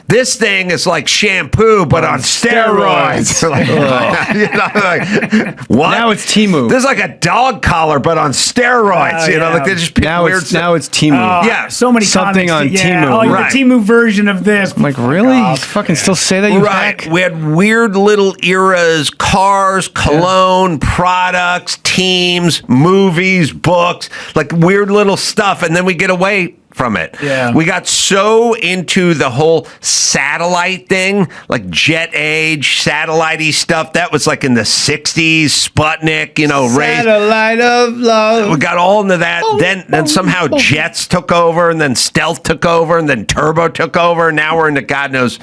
is like shampoo but on steroids. Like, you know, like, what? Now it's Temu. This is like a dog collar but on steroids. You know, like they just pick Now weird it's Temu. Yeah, So many Something comics. on Temu. I like Right. the Temu version of this. I'm like, really? You fucking still say that, you right. hack? We had weird little eras: cars, cologne, products, teams, movies, books, like weird little stuff, and then we get away from it. Yeah. We got so into the whole satellite thing, like jet age, satellite-y stuff. That was like in the 60s, Sputnik, you know, Satellite of love. we got all into that. Then somehow jets took over, and then stealth took over, and then turbo took over. And now we're into God knows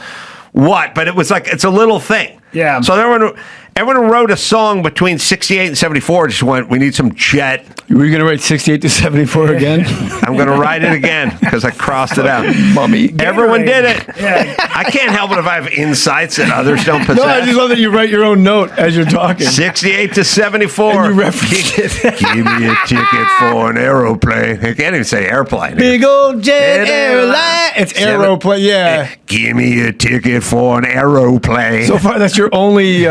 what. But it was like, it's a little thing. Yeah. So everyone who wrote a song between 68 and 74 just went, we need some jet. Were you going to write 68 to 74 again? I'm going to write it again because I crossed it out. Mommy. Everyone did it. Yeah. I can't help it if I have insights that others don't possess. No, I just love that you write your own note as you're talking. 68 to 74. And you reference it. Give me a ticket for an aeroplane. I can't even say airplane. Big old jet Jet airline. It's Seven- aeroplane, yeah. Give me a ticket for an aeroplane. So far, that's your only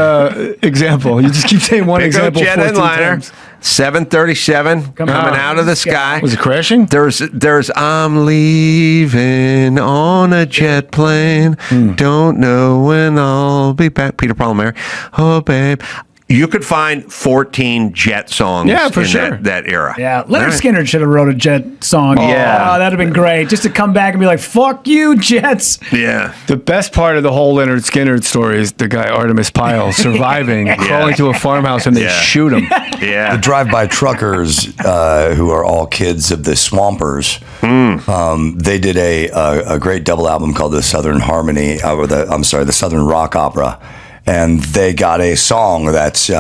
example. You just keep saying one Big old example jet 14 airliner, times. 737 coming out of the sky. Was it crashing? There's I'm leaving on a jet plane. Don't know when I'll be back. Peter Paul and Mary. Oh, babe. You could find 14 Jet songs Yeah, for in sure. that era. Yeah, Leonard All right. Skinner should have wrote a Jet song. Yeah. Oh, that'd have been great. Just to come back and be like, fuck you, Jets. Yeah. The best part of the whole Leonard Skinner story is the guy Artemis Pyle surviving, crawling to a farmhouse, and they Yeah. shoot him. Yeah. The drive-by truckers, who are all kids of the Swampers, they did a great double album called the Southern Harmony, the Southern Rock Opera, and they got a song that's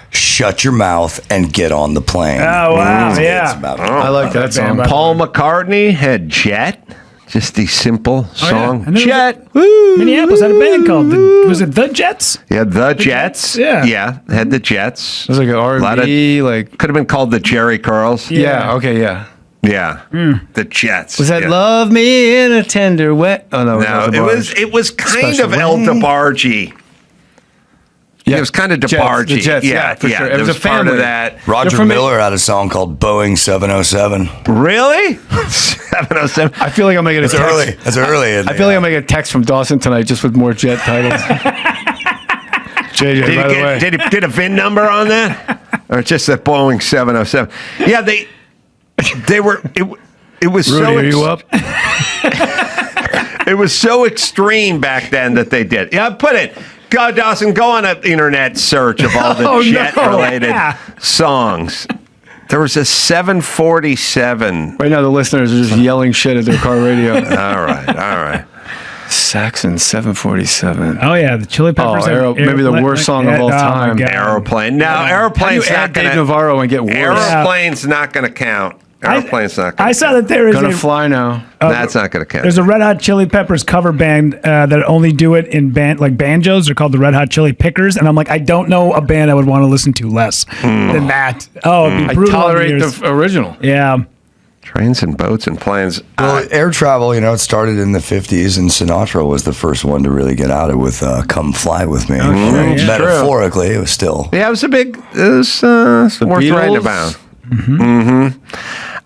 "Shut Your Mouth and Get on the Plane." Oh, wow, It's yeah. about I like that song. by the Paul McCartney had Jet. Just the simple song. And there was Jet. Minneapolis had a band called, was it The Jets? Yeah, the Jets. Yeah. Yeah, had the Jets. It was like an R&B, like Could have been called the Jerry Curls. yeah, okay, yeah. Yeah. The Jets. Was that yeah. "Love Me in a Tender Way"? Oh no, No, it was kind Special of El way. DeBarge. Yeah. It was kind of Jets, DeBarge. the Jets, yeah, for sure. It There was a part family. of that. Roger from Miller had a song called "Boeing 707." Really? 707. I feel like I'm gonna get a It's text. early. It's early. I feel like I'm gonna get a text from Dawson tonight just with more Jet titles. JJ, by the way. Did he get a VIN number on that? Or just that Boeing 707? Yeah, they were. It was Rudy, so. are you up? It was so extreme back then that they did. Yeah, put it. God, Dawson, go on an internet search of all the Oh, no. Jet-related Yeah. songs. There was a 747. Right now, the listeners are just yelling shit at their car radio. All right. Saxon 747. Oh, yeah, the Chili Peppers. Oh, maybe the worst song of all time. Aeroplane. Now, How do you Aeroplane's not add going Dave to. Navarro and get worse? Aeroplane's not going to count. Aeroplane's not going I to saw count. that there is Gonna a, fly now. That's not going to count. there's a Red Hot Chili Peppers cover band that only do it in like banjos. They're called the Red Hot Chili Pickers, and I'm like, I don't know a band I would want to listen to less than that. Oh, it'd be I brutal. tolerate years. the original. Yeah. Trains and boats and planes. Well, air travel, it started in the 50s, and Sinatra was the first one to really get out of it with "Come Fly With Me." yeah. Metaphorically, it was still. Yeah, it was worth writing Beatles? about. Mm-hmm.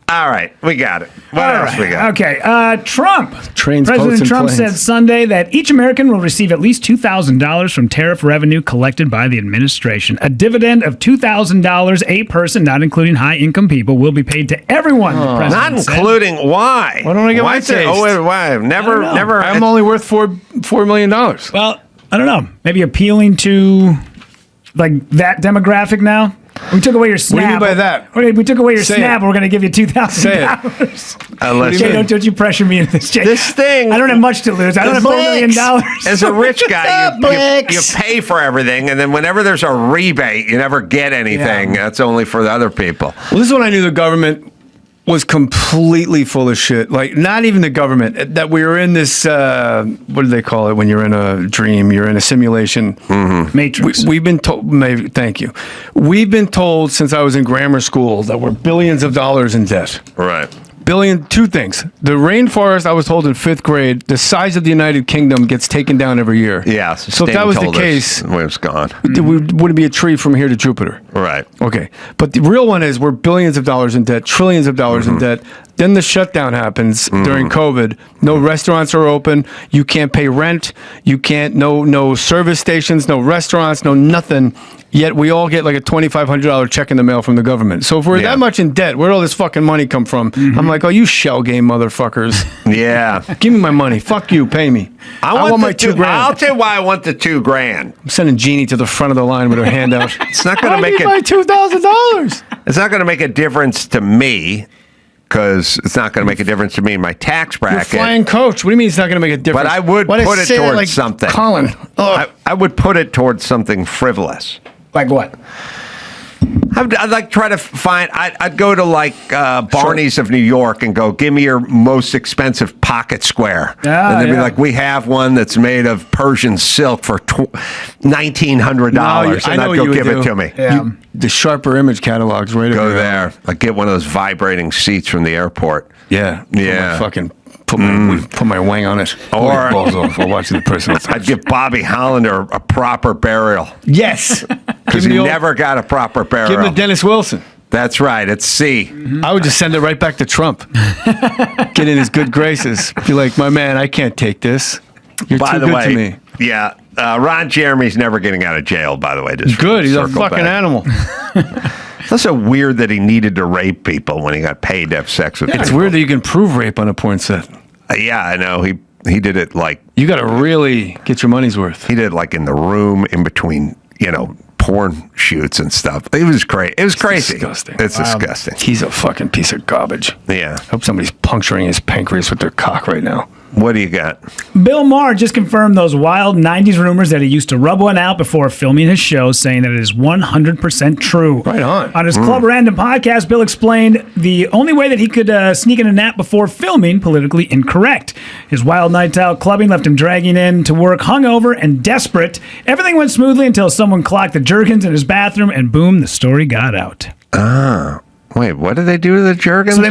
All right, we got it. What else we got? Okay. Trump. Trains, President boats, and Trump planes. said Sunday that each American will receive at least $2,000 from tariff revenue collected by the administration. A dividend of $2,000 a person, not including high-income people, will be paid to everyone. The president Not said. including why? Why don't I get why my is it- taste? Oh, wait, why? Never. I'm only worth $4 million. Well, I don't know. Maybe appealing to like that demographic now. We took away your snap. What do you mean by that? Okay, we took away your Say snap. it. We're going to give you $2,000. Say Unless Jay, don't you pressure me into this, Jay. This thing- I don't have much to lose. I don't have $4 million. as a rich guy, you pay for everything, and then whenever there's a rebate, you never get anything. Yeah. That's only for the other people. Well, this is when I knew the government was completely full of shit. Like, not even the government. That we were in this, what do they call it when you're in a dream? You're in a simulation. Matrix. We've been told, thank you. We've been told since I was in grammar school that we're billions of dollars in debt. Right. Two things. The rainforest, I was told in 5th grade, the size of the United Kingdom gets taken down every year. Yeah. So if that was the case, it was gone. it wouldn't be a tree from here to Jupiter. Right. Okay. But the real one is we're billions of dollars in debt, trillions of dollars in debt. Then the shutdown happens during COVID. No restaurants are open. You can't pay rent. You can't, no service stations, no restaurants, no nothing. Yet we all get like a $2,500 check in the mail from the government. So if we're Yeah. that much in debt, where'd all this fucking money come from? I'm like, oh, you shell game motherfuckers. Yeah. Give me my money. Fuck you. Pay me. I want my $2,000. I'll tell you why I want the $2,000. I'm sending Jeannie to the front of the line with her hand out. It's not going to I make need my it. $2,000. It's not going to make a difference to me because it's not going to make a difference to me in my tax You're bracket. flying coach. What do you mean it's not going to make a difference? But I would Why did put I it say that towards like something. Colin. I would put it towards something frivolous. Like what? I'd like try to find. I'd go to like Barney's of New York and go, give me your most expensive pocket square, and they'd be yeah. like, we have one that's made of Persian silk for $1,900, I and know I'd what go you would give it do. to me. Yeah. The sharper image catalogs right Go over there. Like get one of those vibrating seats from the airport. Yeah. Yeah. Put my wang on it. Pull Or- your balls off while watching the personal. I'd give Bobby Hollander a proper burial Yes. because he never got a proper burial. Give him to Dennis Wilson. That's right. It's C. I would just send it right back to Trump. Get in his good graces. Be like, my man, I can't take this. You're By too the good way, to me. yeah, Ron Jeremy's never getting out of jail, by the way. Just Good. He's a circle fucking back. animal. It's also weird that he needed to rape people when he got paid to have sex with It's people. weird that you can prove rape on a porn set. Yeah, I know. He did it like You got to really get your money's worth. he did like in the room in between, porn shoots and stuff. It was crazy. It was crazy. disgusting. It's disgusting. He's a fucking piece of garbage. Yeah. I hope somebody's puncturing his pancreas with their cock right now. What do you got? Bill Maher just confirmed those wild 90s rumors that he used to rub one out before filming his show, saying that it is 100% true. Right on. On his Club Random podcast, Bill explained the only way that he could sneak in a nap before filming, politically incorrect. His wild nights out clubbing left him dragging in to work hungover and desperate. Everything went smoothly until someone clocked the Jergens in his bathroom, and boom, the story got out. Wait, what did they do to the Jergens? So they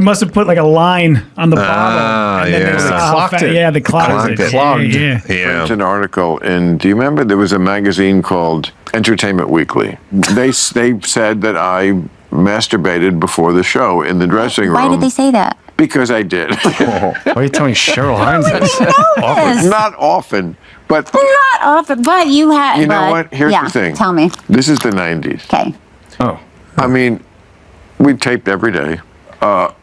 must have put like a line on the bottle, and then yeah. they saw how Clocked it. Yeah, they clocked it. Clogged. Yeah. yeah. An article in. Do you remember there was a magazine called Entertainment Weekly? They said that I masturbated before the show in the dressing room. Why did they say that? Because I did. Why are you telling Cheryl Hines this? Yes. Not often, but Not often, but you had. you know but- what? Here's yeah, the thing. Tell me. This is the 90s. Okay. Oh. I mean, we taped every day. I'd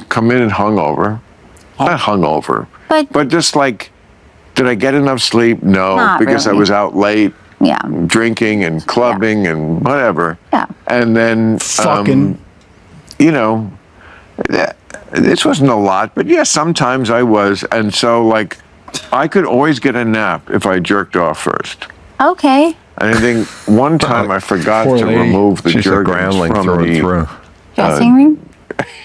come in and hungover. Not hungover, But- just like, did I get enough sleep? No, Not because I really. was out late. Yeah. Drinking and clubbing and whatever. Yeah. And then, Fucking. this wasn't a lot, but yeah, sometimes I was. And so, like, I could always get a nap if I jerked off first. Okay. And I think one time I forgot Poor to lady. remove the She's a Jergens groundling from through and the through. Dressing room?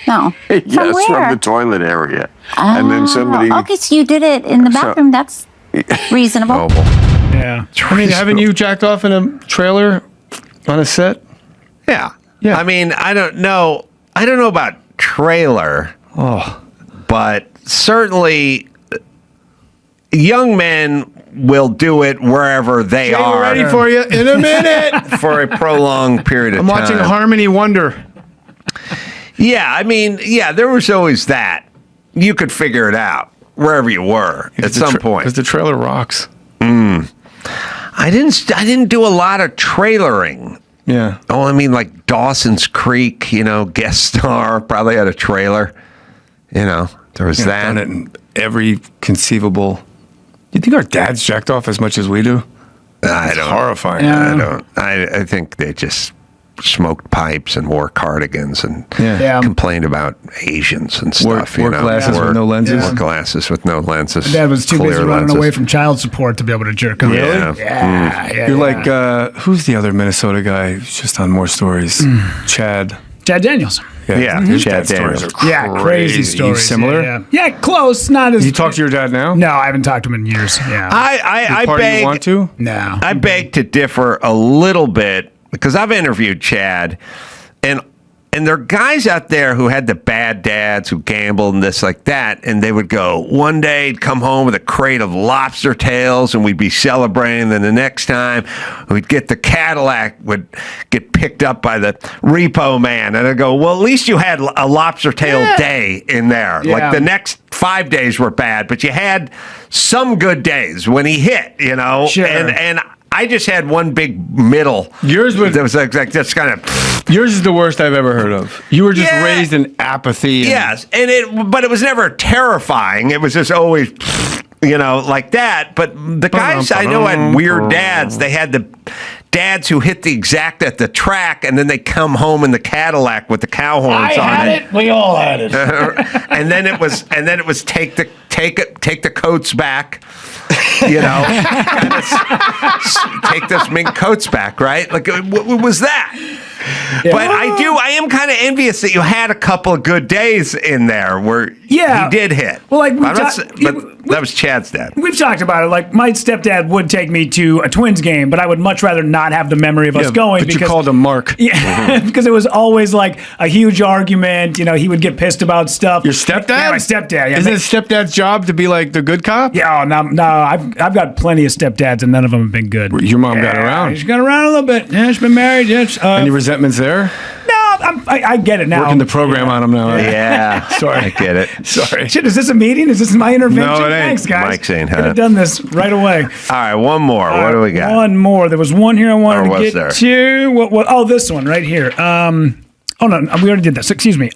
No. yes, From where? from the toilet area. And then somebody Oh, okay, so you did it in the bathroom. That's reasonable. Noble. Yeah. I mean, haven't you jacked off in a trailer on a set? Yeah. Yeah. I mean, I don't know about trailer, but certainly young men will do it wherever they are. We're ready for you in a minute. for a prolonged period of I'm time. watching Harmony Wonder. Yeah, I mean, there was always that. You could figure it out wherever you were at some point. Because the trailer rocks. I didn't do a lot of trailering. Yeah. Oh, I mean, like Dawson's Creek, guest star, probably had a trailer. There was I've that. done it in every conceivable. Do you think our dads jacked off as much as we do? I It's don't. horrifying. Yeah. I don't. I think they just smoked pipes and wore cardigans and Yeah. complained about Asians and stuff. Wore glasses with no lenses. Wore glasses with no lenses. Dad was too Clear busy running lenses. away from child support to be able to jerk off. Yeah. Yeah. You're like, who's the other Minnesota guy who's just on More Stories? Chad. Chad Daniels. Yeah, His Chad dad stories Daniels. are Yeah, crazy stories. Similar? Yeah, close. Not as. You talk to your dad now? No, I haven't talked to him in years. Yeah. I Party beg. you want to? No. I beg to differ a little bit because I've interviewed Chad, and there are guys out there who had the bad dads who gambled and this like that, and they would go one day he'd come home with a crate of lobster tails and we'd be celebrating. Then the next time we'd get the Cadillac would get picked up by the repo man, and I'd go, well, at least you had a lobster tail day in there. Yeah. Like the next 5 days were bad, but you had some good days when he hit, Sure. and I just had one big middle. Yours was- that was like just kind of. Yours is the worst I've ever heard of. You were just Yeah. raised in apathy. Yes, but it was never terrifying. It was just always, like that. But the guys I know had weird dads. They had the dads who hit the exact at the track, and then they come home in the Cadillac with the cow horns on it. We all had it. and then it was take the coats back. Take those mink coats back, right? Like, what was that? But I am kind of envious that you had a couple of good days in there where he did hit. Well, like, but that was Chad's dad. We've talked about it. Like, my stepdad would take me to a Twins game, but I would much rather not have the memory of us going. But because you called him Mark. Yeah, because it was always like a huge argument. He would get pissed about stuff. Your stepdad? Yeah, my stepdad. Yeah, Isn't it stepdad's job to be like the good cop? Yeah, no, I've got plenty of stepdads, and none of them have been good. Your mom got around. She's got around a little bit. Yeah, she's been married. Yeah, Any resentments there? no, I get it now. Working the program on him now. Yeah. Sorry. I get it. Sorry. Shit, is this a meeting? Is this my intervention? No, it ain't. Thanks, guys. Mike's saying Could huh? have done this right away. All right, one more. What do we got? One more. There was one here I wanted Or to was get there? to. What? Oh, this one right here. Oh no, we already did this. Excuse me.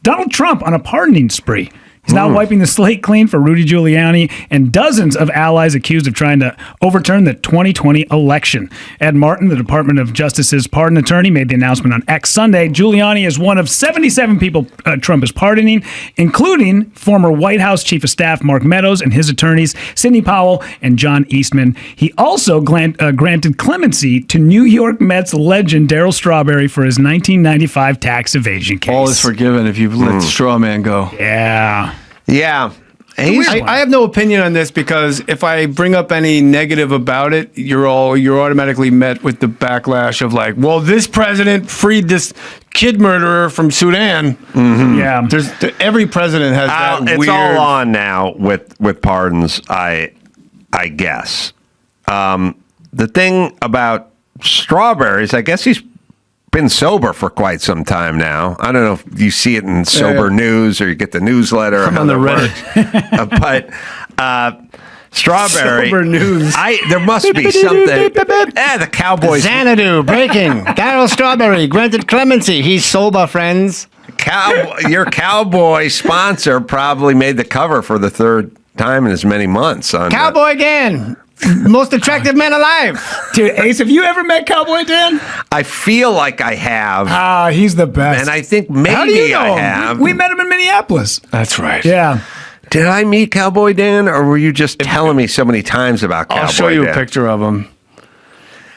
Donald Trump on a pardoning spree. He's now wiping the slate clean for Rudy Giuliani and dozens of allies accused of trying to overturn the 2020 election. Ed Martin, the Department of Justice's pardon attorney, made the announcement on X Sunday. Giuliani is one of 77 people Trump is pardoning, including former White House Chief of Staff Mark Meadows and his attorneys Sidney Powell and John Eastman. He also granted clemency to New York Mets legend Darryl Strawberry for his 1995 tax evasion case. All is forgiven if you let the straw man go. Yeah. Yeah. I have no opinion on this because if I bring up any negative about it, you're automatically met with the backlash of like, well, this president freed this kid murderer from Sudan. Yeah. Every president has that It's weird. all on now with pardons, I guess. The thing about Strawberries, I guess he's been sober for quite some time now. I don't know if you see it in Sober News or you get the newsletter. I'm on the Reddit. But Strawberry. Sober News. There must be something. The Cowboys. Xanadu breaking. Darryl Strawberry granted clemency. He's sober, friends. Your Cowboy sponsor probably made the cover for the third time in as many months. On Cowboy Dan. Most attractive man alive. Dude, Ace, have you ever met Cowboy Dan? I feel like I have. He's the best. And I think maybe How do you know I him? have. We met him in Minneapolis. That's right. Yeah. Did I meet Cowboy Dan, or were you just telling me so many times about Cowboy Dan? I'll show you a picture of him.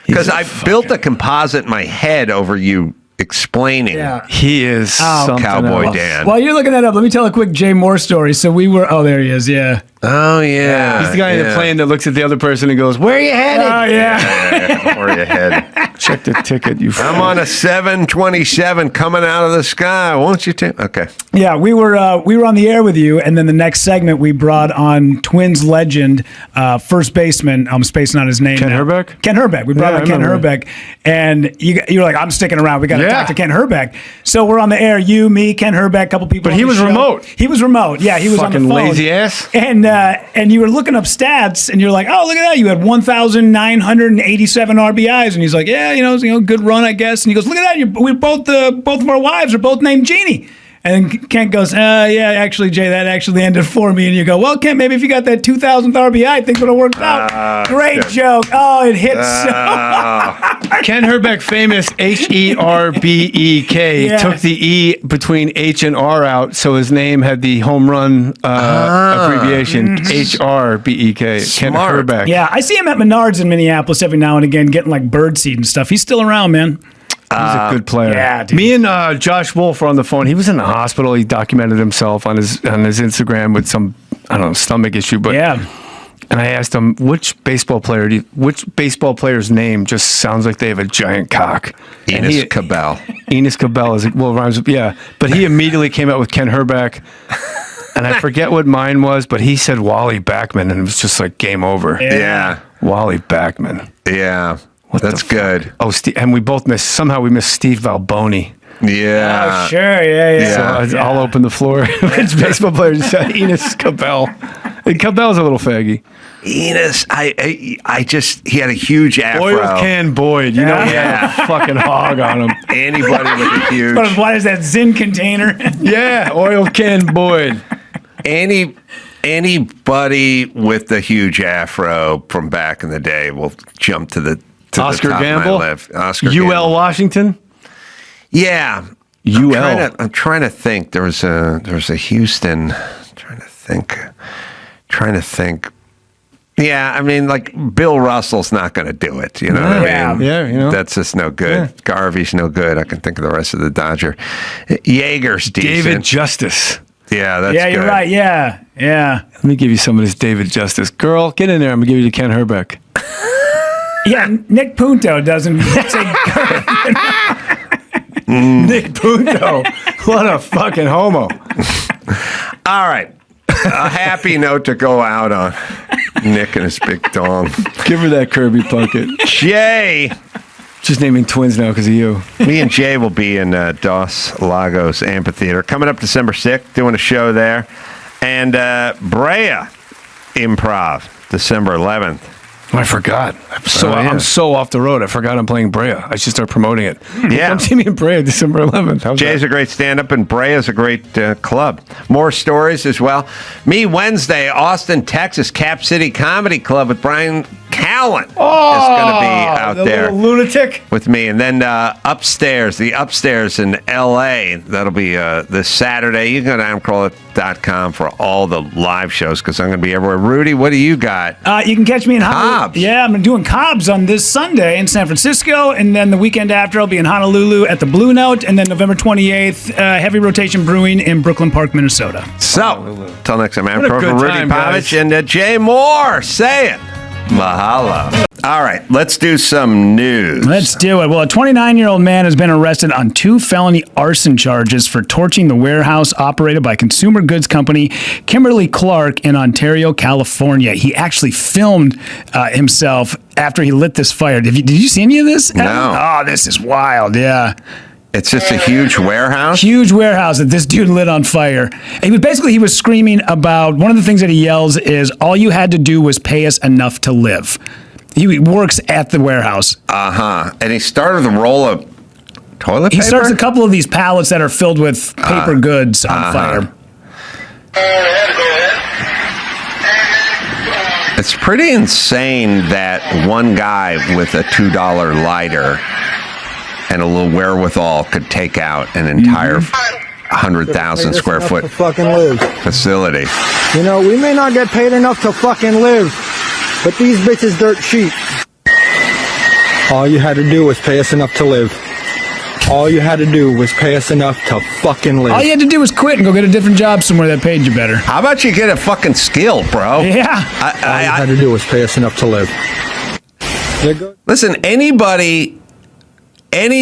Because I built a composite in my head over you explaining He is something Cowboy else. Dan. While you're looking that up, let me tell a quick Jay Moore story. So we were, there he is, yeah. Oh, yeah. He's the guy in the plane that looks at the other person and goes, "Where are you headed?" Oh, yeah. Or your head. Check the ticket, you I'm on a 727 coming out of the sky. Won't you take? Okay. Yeah, we were on the air with you, and then the next segment we brought on Twins legend, first baseman. I'm spacing on his name. Ken now. Herbeck? Ken Herbeck. We brought Yeah, on Ken I remember Herbeck, and you were like, "I'm sticking around. We got to talk to Ken Herbeck." So we're on the air. You, me, Ken Herbeck, a couple people. But on he the was show. remote. He was remote. Yeah, he was on Fucking the phone. lazy ass. And you were looking up stats, and you're like, "Oh, look at that! You had 1,987 RBIs." And he's like, "Yeah, good run, I guess." And he goes, "Look at that! We both of our wives are both named Jeannie." And Kent goes, "Yeah, actually, Jay, that actually ended for me." And you go, "Well, Kent, maybe if you got that 2,000th RBI, things would have worked out." Great joke. Oh, it hits so hard. Ken Herbeck, famous Herbek, Yeah. took the E between H and R out, so his name had the home run abbreviation Herbek. Ken Smart. Herbeck. Yeah, I see him at Menards in Minneapolis every now and again, getting like birdseed and stuff. He's still around, man. He's a good player. yeah, dude. Me and Josh Wolf were on the phone. He was in the hospital. He documented himself on his Instagram with some, I don't know, stomach issue. But Yeah. And I asked him, which baseball player's name just sounds like they have a giant cock? Enos Cabell. Enos Cabell is, well, rhymes with, yeah. But he immediately came out with Ken Herbeck. And I forget what mine was, but he said Wally Backman, and it was just like game over. Yeah. Wally Backman. Yeah. What That's the fuck? good. Oh, and we both missed Steve Valboni. Yeah. Oh, sure. Yeah. So I'll open the floor. It's baseball players. Enos Cabell. And Cabell's a little faggy. Enos, he had a huge afro. Oil Can Boyd. You know he had a fucking hog on him. Anybody with a huge. But why is that Zinn container? Yeah, Oil Can Boyd. Anybody with the huge afro from back in the day will jump to the Oscar top Gamble? of my list. Oscar UL Gamble. Washington? Yeah. UL. I'm trying to think. There was a Houston. Trying to think. Yeah, I mean, like Bill Russell's not going to do it. You know what I mean? Yeah, That's just no good. Yeah. Garvey's no good. I can think of the rest of the Dodger. Yeager's decent. David Justice. Yeah, that's Yeah, good. you're right. Yeah. Let me give you some of this David Justice. Girl, get in there. I'm going to give you to Ken Herbeck. Yeah, Nick Punto doesn't say Nick Punto. What a fucking homo. All right. A happy note to go out on. Nick and his big dong. Give her that Kirby Puckett. Jay, Just naming twins now because of you. Me and Jay will be in Dos Lagos Amphitheater coming up December 6th, doing a show there. And Brea Improv, December 11th. Oh, I forgot. I'm so off the road. I forgot I'm playing Brea. I should start promoting it. Yeah. Come see me in Brea December 11th. How's Jay's that? a great stand-up, and Brea's a great club. More stories as well. Me Wednesday, Austin, Texas, Cap City Comedy Club with Brian Callen is going to be out the there. little lunatic. With me. And then upstairs in L.A., that'll be this Saturday. You can go to adamcarolla.com for all the live shows because I'm going to be everywhere. Rudy, what do you got? You can catch me in Honolulu. Cobb's. Yeah, I'm doing Cobb's on this Sunday in San Francisco, and then the weekend after I'll be in Honolulu at the Blue Note, and then November 28th, Heavy Rotation Brewing in Brooklyn Park, Minnesota. So, till next time, I'm What a good Rudy time, Povich guys. and Jay Moore. Say it. Mahalo. All right, let's do some news. Let's do it. Well, a 29-year-old man has been arrested on 2 felony arson charges for torching the warehouse operated by consumer goods company Kimberly-Clark in Ontario, California. He actually filmed himself after he lit this fire. Did you see any of this? No. Oh, this is wild. Yeah. It's just a huge warehouse. Huge warehouse that this dude lit on fire. And he was screaming about, one of the things that he yells is, all you had to do was pay us enough to live. He works at the warehouse. And he started the roll of toilet paper? He starts a couple of these pallets that are filled with paper goods on fire. It's pretty insane that one guy with a $2 lighter and a little wherewithal could take out an entire 100,000 square foot fucking live. facility. You know, we may not get paid enough to fucking live, but these bitches dirt cheap. All you had to do was pay us enough to live. All you had to do was pay us enough to fucking live. All you had to do was quit and go get a different job somewhere that paid you better. How about you get a fucking skill, bro? Yeah. All you had to do was pay us enough to live. Listen, any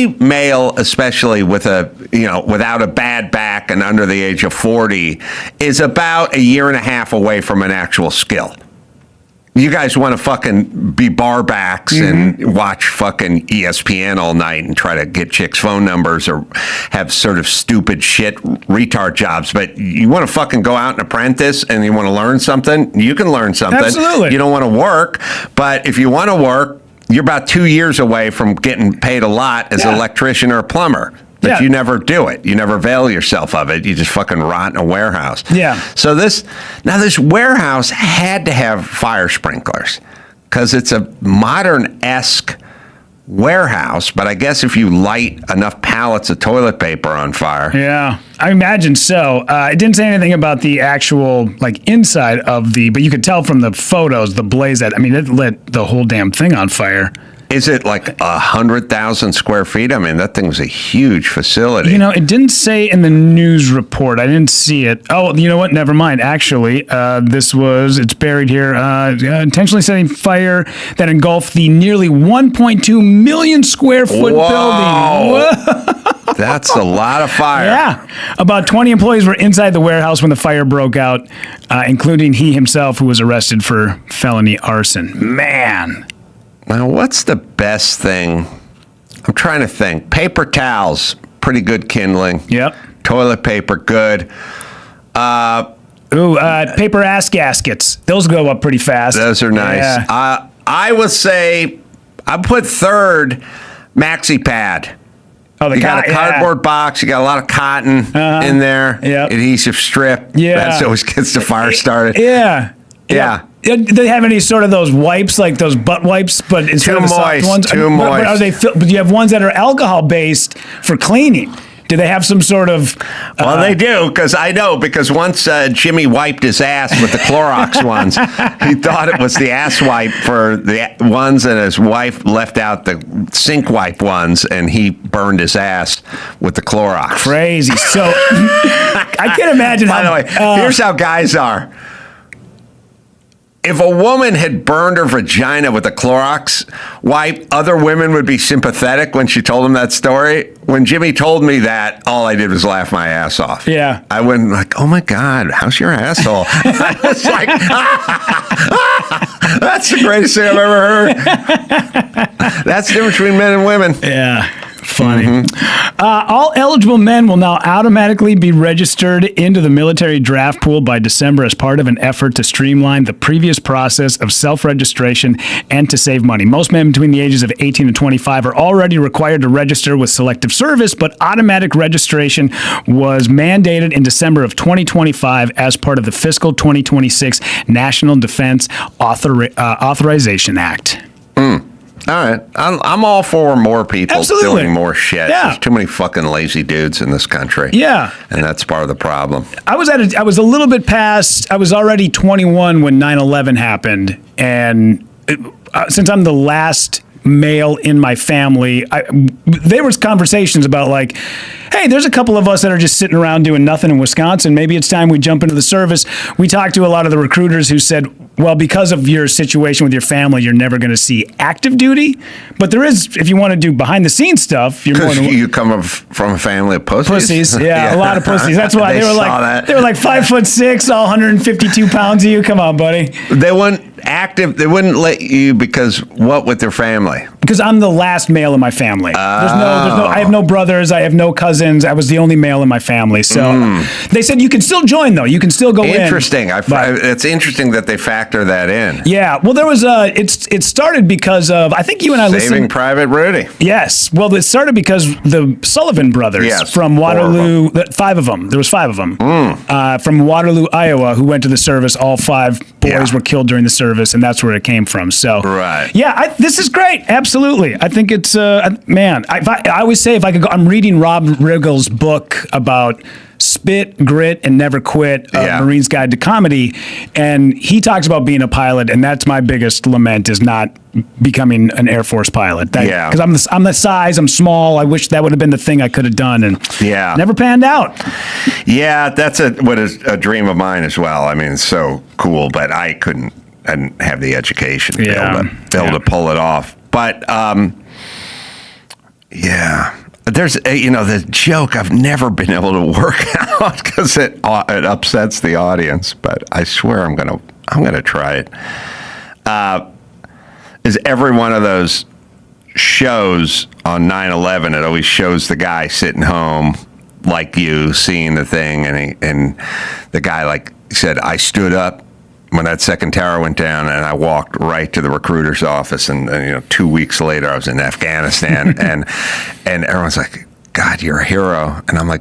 male, especially without a bad back and under the age of 40, is about a year and a half away from an actual skill. You guys want to fucking be barbacks and watch fucking ESPN all night and try to get chicks' phone numbers or have sort of stupid shit retard jobs. But you want to fucking go out and apprentice and you want to learn something, you can learn something. Absolutely. You don't want to work, but if you want to work, you're about 2 years away from getting paid a lot as an electrician or a plumber. But you never do it. You never avail yourself of it. You just fucking rot in a warehouse. Yeah. So this warehouse had to have fire sprinklers because it's a modern-esque warehouse. But I guess if you light enough pallets of toilet paper on fire. Yeah, I imagine so. It didn't say anything about the actual inside of but you could tell from the photos, the blaze it lit the whole damn thing on fire. Is it like 100,000 square feet? I mean, that thing was a huge facility. It didn't say in the news report. I didn't see it. Oh, you know what? Never mind. Actually, it's buried here. Intentionally setting fire that engulfed the nearly 1.2 million square foot building. Whoa. That's a lot of fire. Yeah. About 20 employees were inside the warehouse when the fire broke out, including he himself, who was arrested for felony arson. Man. Now, what's the best thing? I'm trying to think. Paper towels, pretty good kindling. Yep. Toilet paper, good. Paper ass gaskets. Those go up pretty fast. Those are nice. Yeah. I would say I put third maxi pad. Oh, you got a cardboard box. You got a lot of cotton in there. Yeah. Adhesive strip. Yeah. That always gets the fire started. Yeah. Yeah. Do they have any sort of those wipes, like those butt wipes, but instead of the soft ones? Too moist. But are they? But you have ones that are alcohol based for cleaning. Do they have some sort of? Well, they do, because once Jimmy wiped his ass with the Clorox ones. He thought it was the ass wipe for the ones, and his wife left out the sink wipe ones, and he burned his ass with the Clorox. Crazy. So I can't imagine. By the way, here's how guys are. if a woman had burned her vagina with a Clorox wipe, other women would be sympathetic when she told them that story. When Jimmy told me that, all I did was laugh my ass off. Yeah. I went like, oh my God, how's your asshole? I was like, that's the greatest thing I've ever heard. That's the difference between men and women. Yeah. Funny. All eligible men will now automatically be registered into the military draft pool by December as part of an effort to streamline the previous process of self-registration and to save money. Most men between the ages of 18 and 25 are already required to register with Selective Service, but automatic registration was mandated in December of 2025 as part of the fiscal 2026 National Defense Authorization Act. All right. I'm all for more people Absolutely. doing more shit. Yeah. There's too many fucking lazy dudes in this country. Yeah. And that's part of the problem. I was a little bit past, I was already 21 when 9/11 happened. And since I'm the last male in my family, there was conversations about like, hey, there's a couple of us that are just sitting around doing nothing in Wisconsin. Maybe it's time we jump into the service. We talked to a lot of the recruiters who said, well, because of your situation with your family, you're never going to see active duty. But there is, if you want to do behind the scenes stuff, you're more Because than you come from a family of pussies. pussies. Yeah, a lot of pussies. That's why they were like 5'6", all 152 pounds of you. Come on, buddy. They wouldn't let you because what with their family? Because I'm the last male in my family. I have no brothers. I have no cousins. I was the only male in my family. So they said you can still join though. You can still go in. Interesting. It's interesting that they factor that in. Yeah. Well, there was it started because of, I think you and I listened. Saving Private Rudy. Yes. Well, it started because the Sullivan brothers from Waterloo, five of them. There was five of them from Waterloo, Iowa, who went to the service. All five boys were killed during the service, and that's where it came from. So, yeah, this is great. Absolutely. I think it's, man, I always say if I could go, I'm reading Rob Riggle's book about Spit, Grit, and Never Quit, Marine's Guide to Comedy. And he talks about being a pilot, and that's my biggest lament is not becoming an Air Force pilot. Because I'm the size, I'm small. I wish that would have been the thing I could have done, and never panned out. Yeah, that's a dream of mine as well. I mean, it's so cool, but I didn't have the education to be able to pull it off. But, there's the joke I've never been able to work out because it upsets the audience, but I swear I'm gonna try it. Is every one of those shows on 9/11, it always shows the guy sitting home like you seeing the thing, and the guy like said, I stood up when that second tower went down, and I walked right to the recruiter's office, and 2 weeks later, I was in Afghanistan, and everyone's like, God, you're a hero. And I'm like,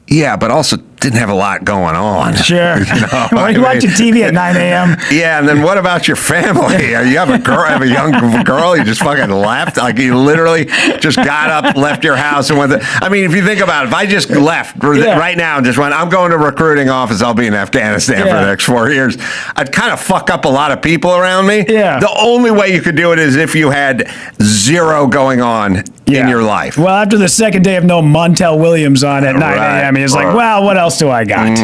yeah, but also didn't have a lot going on. Sure. Why are you watching TV at 9 a.m.? Yeah, and then what about your family? You have a young girl, you just fucking left? Like, you literally just got up, left your house, and went I mean, if you think about it, if I just left right now and just went, I'm going to a recruiting office, I'll be in Afghanistan for the next 4 years, I'd kind of fuck up a lot of people around me. Yeah. The only way you could do it is if you had zero going on in your life. Well, after the second day of no Montel Williams on at 9 a.m., he's like, well, what else do I got?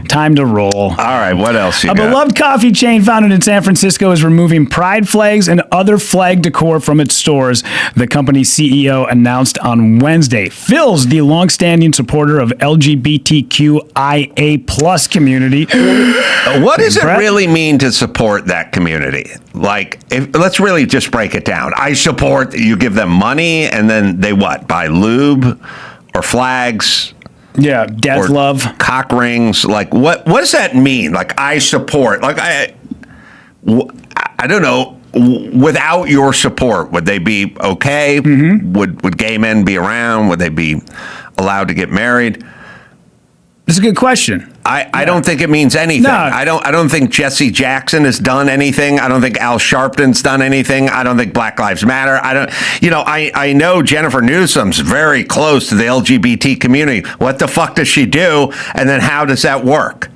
Time to roll. All right, what else you got? A beloved coffee chain founded in San Francisco is removing pride flags and other flag decor from its stores, the company's CEO announced on Wednesday. Phil's the longstanding supporter of LGBTQIA+ community. What does it really mean to support that community? Like, let's really just break it down. I support, you give them money, and then they what? Buy lube or flags? Yeah, dad's love. Cock rings. Like, what does that mean? Like, I support. Like, I don't know. Without your support, would they be okay? Would gay men be around? Would they be allowed to get married? That's a good question. I don't think it means anything. No. I don't think Jesse Jackson has done anything. I don't think Al Sharpton's done anything. I don't think Black Lives Matter. I know Jennifer Newsom's very close to the LGBT community. What the fuck does she do? And then how does that work?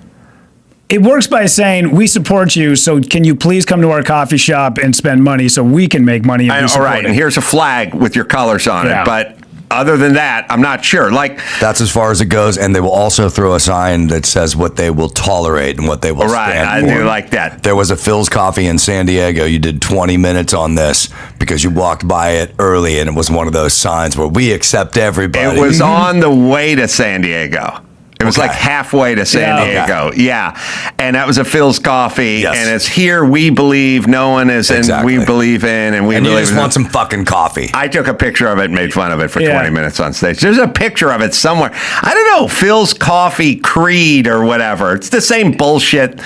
It works by saying, we support you, so can you please come to our coffee shop and spend money so we can make money and be supported? All right, and here's a flag with your colors on it. But other than that, I'm not sure. Like, that's as far as it goes, and they will also throw a sign that says what they will tolerate and what they will stand for. I do like that. There was a Phil's Coffee in San Diego. You did 20 minutes on this because you walked by it early, and it was one of those signs where we accept everybody. It was on the way to San Diego. It was like halfway to San Diego. Okay. Yeah. And that was a Phil's Coffee. Yes. And it's here we believe, no one is, and we believe in, and we and believe you just want some fucking coffee. I took a picture of it and made fun of it for 20 minutes on stage. There's a picture of it somewhere. I don't know, Phil's Coffee Creed or whatever. It's the same bullshit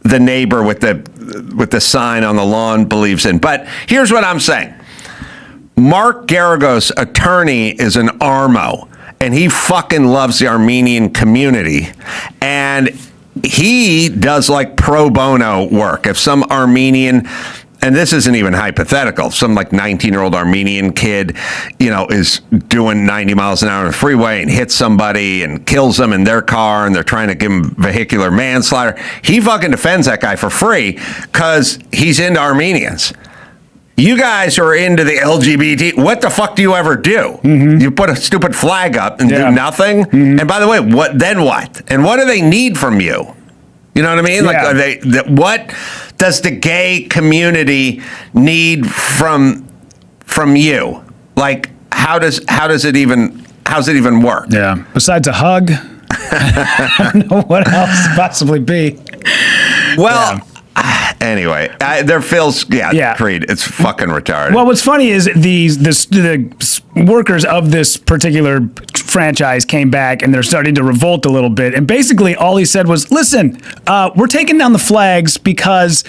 the neighbor with the sign on the lawn believes in. But here's what I'm saying. Mark Garagos' attorney is an Armo, and he fucking loves the Armenian community. And he does like pro bono work. If some Armenian, and this isn't even hypothetical, some like 19-year-old Armenian kid, is doing 90 miles an hour on the freeway and hits somebody and kills them in their car, and they're trying to give him vehicular manslaughter, he fucking defends that guy for free because he's into Armenians. You guys are into the LGBT. What the fuck do you ever do? Mm-hmm. You put a stupid flag up and do nothing. Mm-hmm. And by the way, what then? What? And what do they need from you? You know what I mean? Yeah. Like, what does the gay community need from you? Like, how's it even work? Yeah. Besides a hug, I don't know what else could possibly be. Well. Anyway, they're Phil's Creed. It's fucking retarded. Well, what's funny is the workers of this particular franchise came back and they're starting to revolt a little bit. And basically, all he said was, "Listen, we're taking down the flags because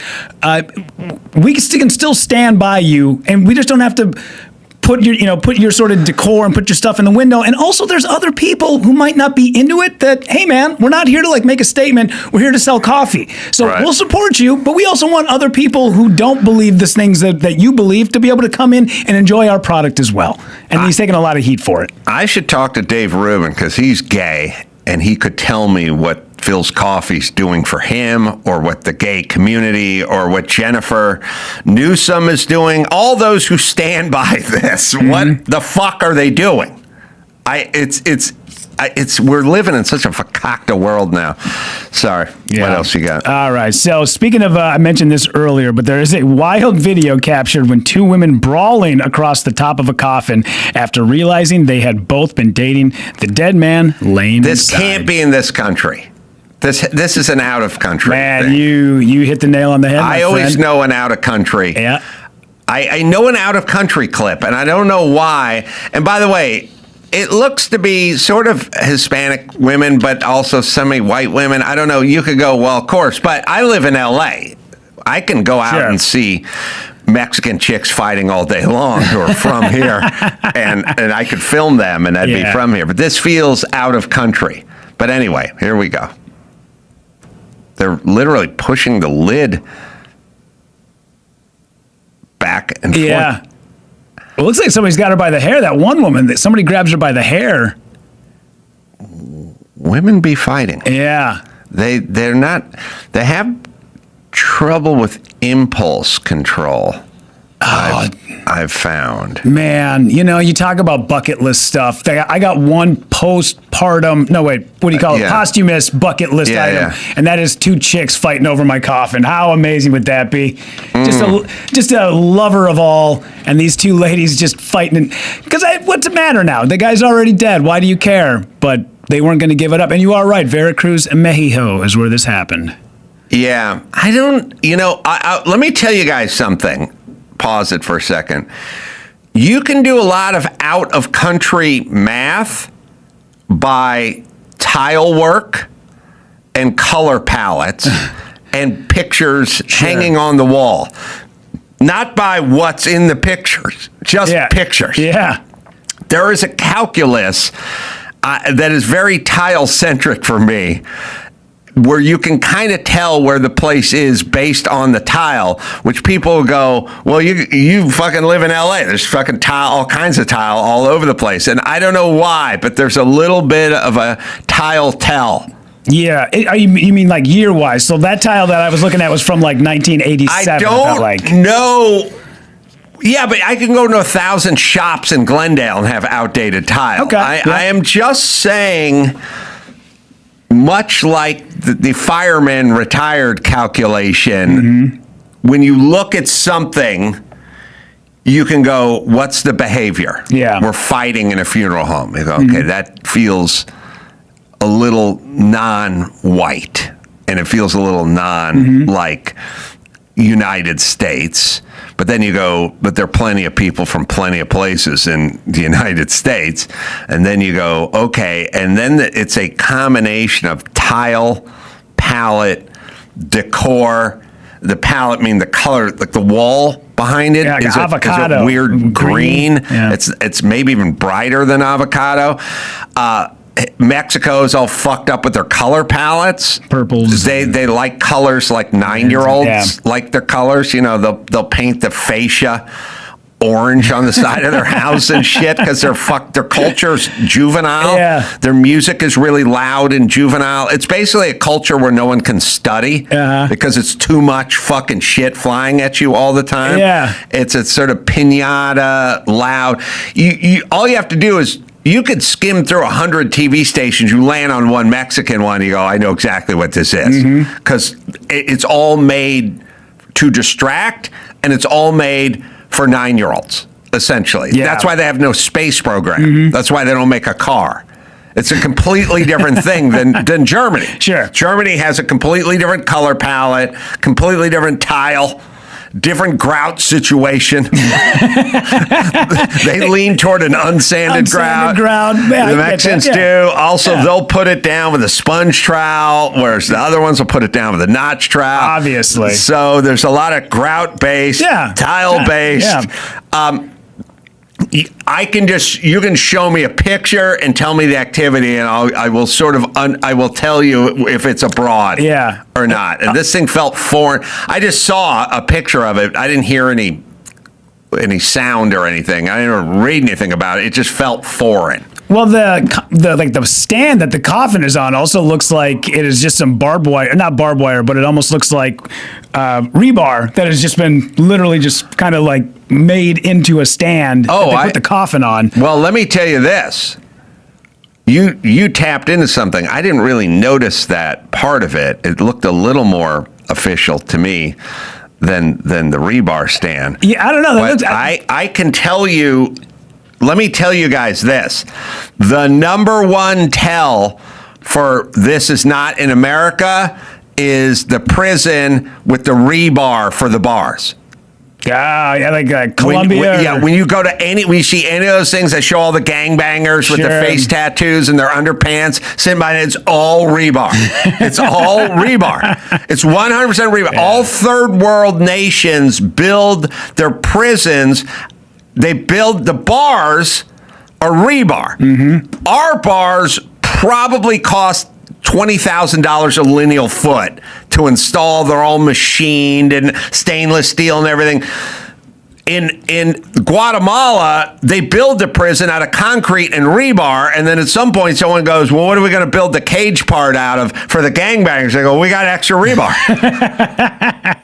we can still stand by you, and we just don't have to." Put your sort of decor and put your stuff in the window. And also there's other people who might not be into it that, hey man, we're not here to like make a statement. We're here to sell coffee. So we'll support you, but we also want other people who don't believe the things that you believe to be able to come in and enjoy our product as well. And he's taking a lot of heat for it. I should talk to Dave Rubin because he's gay and he could tell me what Phil's Coffee's doing for him, or what the gay community, or what Jennifer Newsom is doing. All those who stand by this, what the fuck are they doing? We're living in such a fakakta world now. Sorry. Yeah. What else you got? All right. So speaking of, I mentioned this earlier, but there is a wild video captured when two women brawling across the top of a coffin after realizing they had both been dating the dead man laying This inside. can't be in this country. This is an out of country Man, thing. you hit the nail on the head. I always know an out of country. Yeah. I know an out of country clip, and I don't know why. And by the way, it looks to be sort of Hispanic women, but also semi-white women. I don't know. You could go, well, of course, but I live in L.A. I can go out and see Mexican chicks fighting all day long who are from here, and I could film them, and that'd be from here. But this feels out of country. But anyway, here we go. They're literally pushing the lid back and forth. Yeah. It looks like somebody's got her by the hair. That one woman, that somebody grabs her by the hair. Women be fighting. Yeah. They have trouble with impulse control. I've found. Man, you talk about bucket list stuff. I got one postpartum, what do you call it? Posthumous bucket list item. And that is two chicks fighting over my coffin. How amazing would that be? Just a lover of all. And these two ladies just fighting. Because what's the matter now? The guy's already dead. Why do you care? But they weren't going to give it up. And you are right. Veracruz and Mexico is where this happened. Yeah. I don't, let me tell you guys something. Pause it for a second. You can do a lot of out of country math by tile work and color palettes and pictures hanging on the wall. Not by what's in the pictures, just pictures. Yeah. There is a calculus that is very tile centric for me, where you can kind of tell where the place is based on the tile, which people go, well, you fucking live in LA. There's fucking tile, all kinds of tile all over the place. And I don't know why, but there's a little bit of a tile tell. Yeah. You mean like year-wise? So that tile that I was looking at was from like 1987. I don't know. Yeah, but I can go to 1,000 shops in Glendale and have outdated tile. Okay, I am just saying, much like the fireman retired calculation, when you look at something, you can go, what's the behavior? Yeah. We're fighting in a funeral home. You go, okay, that feels a little non-white, and it feels a little like United States. But then you go, but there are plenty of people from plenty of places in the United States. And then you go, okay. And then it's a combination of tile, palette, decor. The palette, mean the color, like the wall behind it, like is avocado. a weird green. Yeah. It's maybe even brighter than avocado. Mexico is all fucked up with their color palettes. Purples. They like colors like 9-year-olds like their colors. You know, they'll paint the fascia orange on the side of their house and shit because their culture's juvenile. Yeah. Their music is really loud and juvenile. It's basically a culture where no one can study because it's too much fucking shit flying at you all the time. Yeah. It's a sort of pinata, loud. You all you have to do is, you could skim through 100 TV stations. You land on one Mexican one. You go, I know exactly what this is, because it's all made to distract, and it's all made for 9-year-olds. Essentially, that's why they have no space program. That's why they don't make a car. It's a completely different thing than Germany. Sure, Germany has a completely different color palette, completely different tile. Different grout situation. They lean toward an unsanded grout. Yeah, the Mexicans do. Also, they'll put it down with a sponge trowel, whereas the other ones will put it down with a notch trowel. Obviously. So there's a lot of grout-based, tile-based. You can show me a picture and tell me the activity, and I will I will tell you if it's abroad or not. And this thing felt foreign. I just saw a picture of it. I didn't hear any sound or anything. I didn't read anything about it. It just felt foreign. Well, the stand that the coffin is on also looks like it is just some barbed wire, not barbed wire, but it almost looks like rebar that has just been literally just kind of like made into a stand that they put the coffin on. Well, let me tell you this. You tapped into something. I didn't really notice that part of it. It looked a little more official to me than the rebar stand. Yeah, I don't know. But I can tell you. Let me tell you guys this. The number one tell for this is not in America is the prison with the rebar for the bars. Like Columbia. When you go to when you see any of those things that show all the gangbangers with their face tattoos and their underpants sitting by it, it's all rebar. It's all rebar. It's 100% rebar. All third world nations build their prisons. They build the bars are rebar. Our bars probably cost $20,000 a lineal foot to install. They're all machined and stainless steel and everything. In Guatemala, they build the prison out of concrete and rebar, and then at some point someone goes, well, what are we going to build the cage part out of for the gangbangers? They go, we got extra rebar.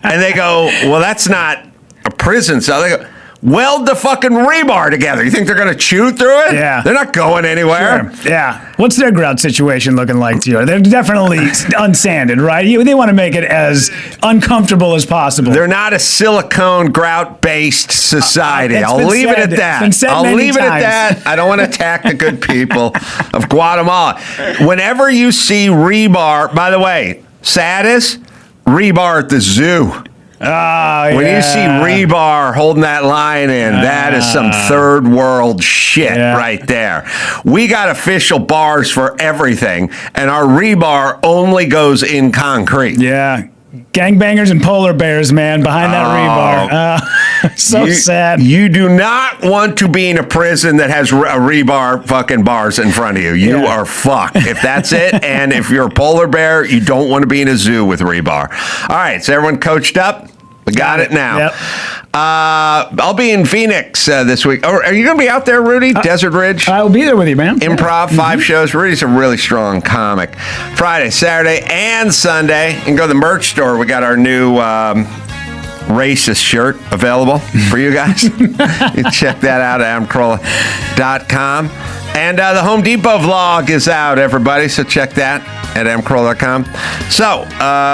And they go, well, that's not a prison cell. They go, weld the fucking rebar together. You think they're going to chew through it? Yeah. They're not going anywhere. Sure. Yeah. What's their grout situation looking like to you? They're definitely unsanded, right? They want to make it as uncomfortable as possible. They're not a silicone grout-based society. I'll leave it at that. I'll leave it at that. I don't want to attack the good people of Guatemala. Whenever you see rebar, by the way, saddest, rebar at the zoo. When you see rebar holding that line in, that is some third world shit right there. We got official bars for everything, and our rebar only goes in concrete. Yeah. Gangbangers and polar bears, man, behind that rebar. Sad. You do not want to be in a prison that has a rebar fucking bars in front of you. You are fucked. If that's it, and if you're a polar bear, you don't want to be in a zoo with rebar. All right, so everyone coached up? We got it now. Yep. I'll be in Phoenix this week. Are you going to be out there, Rudy? Desert Ridge? I will be there with you, man. Improv, 5 shows. Rudy's a really strong comic. Friday, Saturday, and Sunday. You can go to the merch store. We got our new racist shirt available for you guys. You can check that out at adamcarolla.com. And the Home Depot vlog is out, everybody, so check that at adamcarolla.com. So,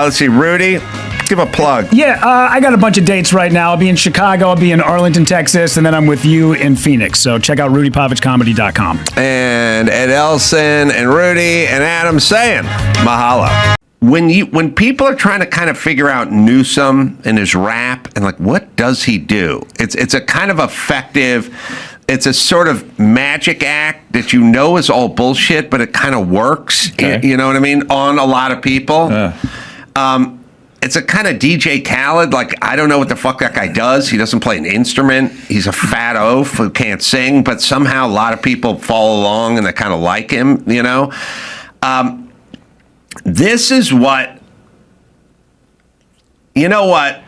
let's see, Rudy, give a plug. Yeah, I got a bunch of dates right now. I'll be in Chicago, I'll be in Arlington, Texas, and then I'm with you in Phoenix. So check out rudypovichcomedy.com. And Ed Elson and Rudy and Adam saying mahalo. When people are trying to kind of figure out Newsom and his rap and like what does he do? It's a kind of effective, it's a sort of magic act that you know is all bullshit, but it kind of works. Okay. You know what I mean? On a lot of people. It's a kind of DJ Khaled. Like, I don't know what the fuck that guy does. He doesn't play an instrument. He's a fat oaf who can't sing, but somehow a lot of people follow along and they kind of like him, you know? This is what, you know what?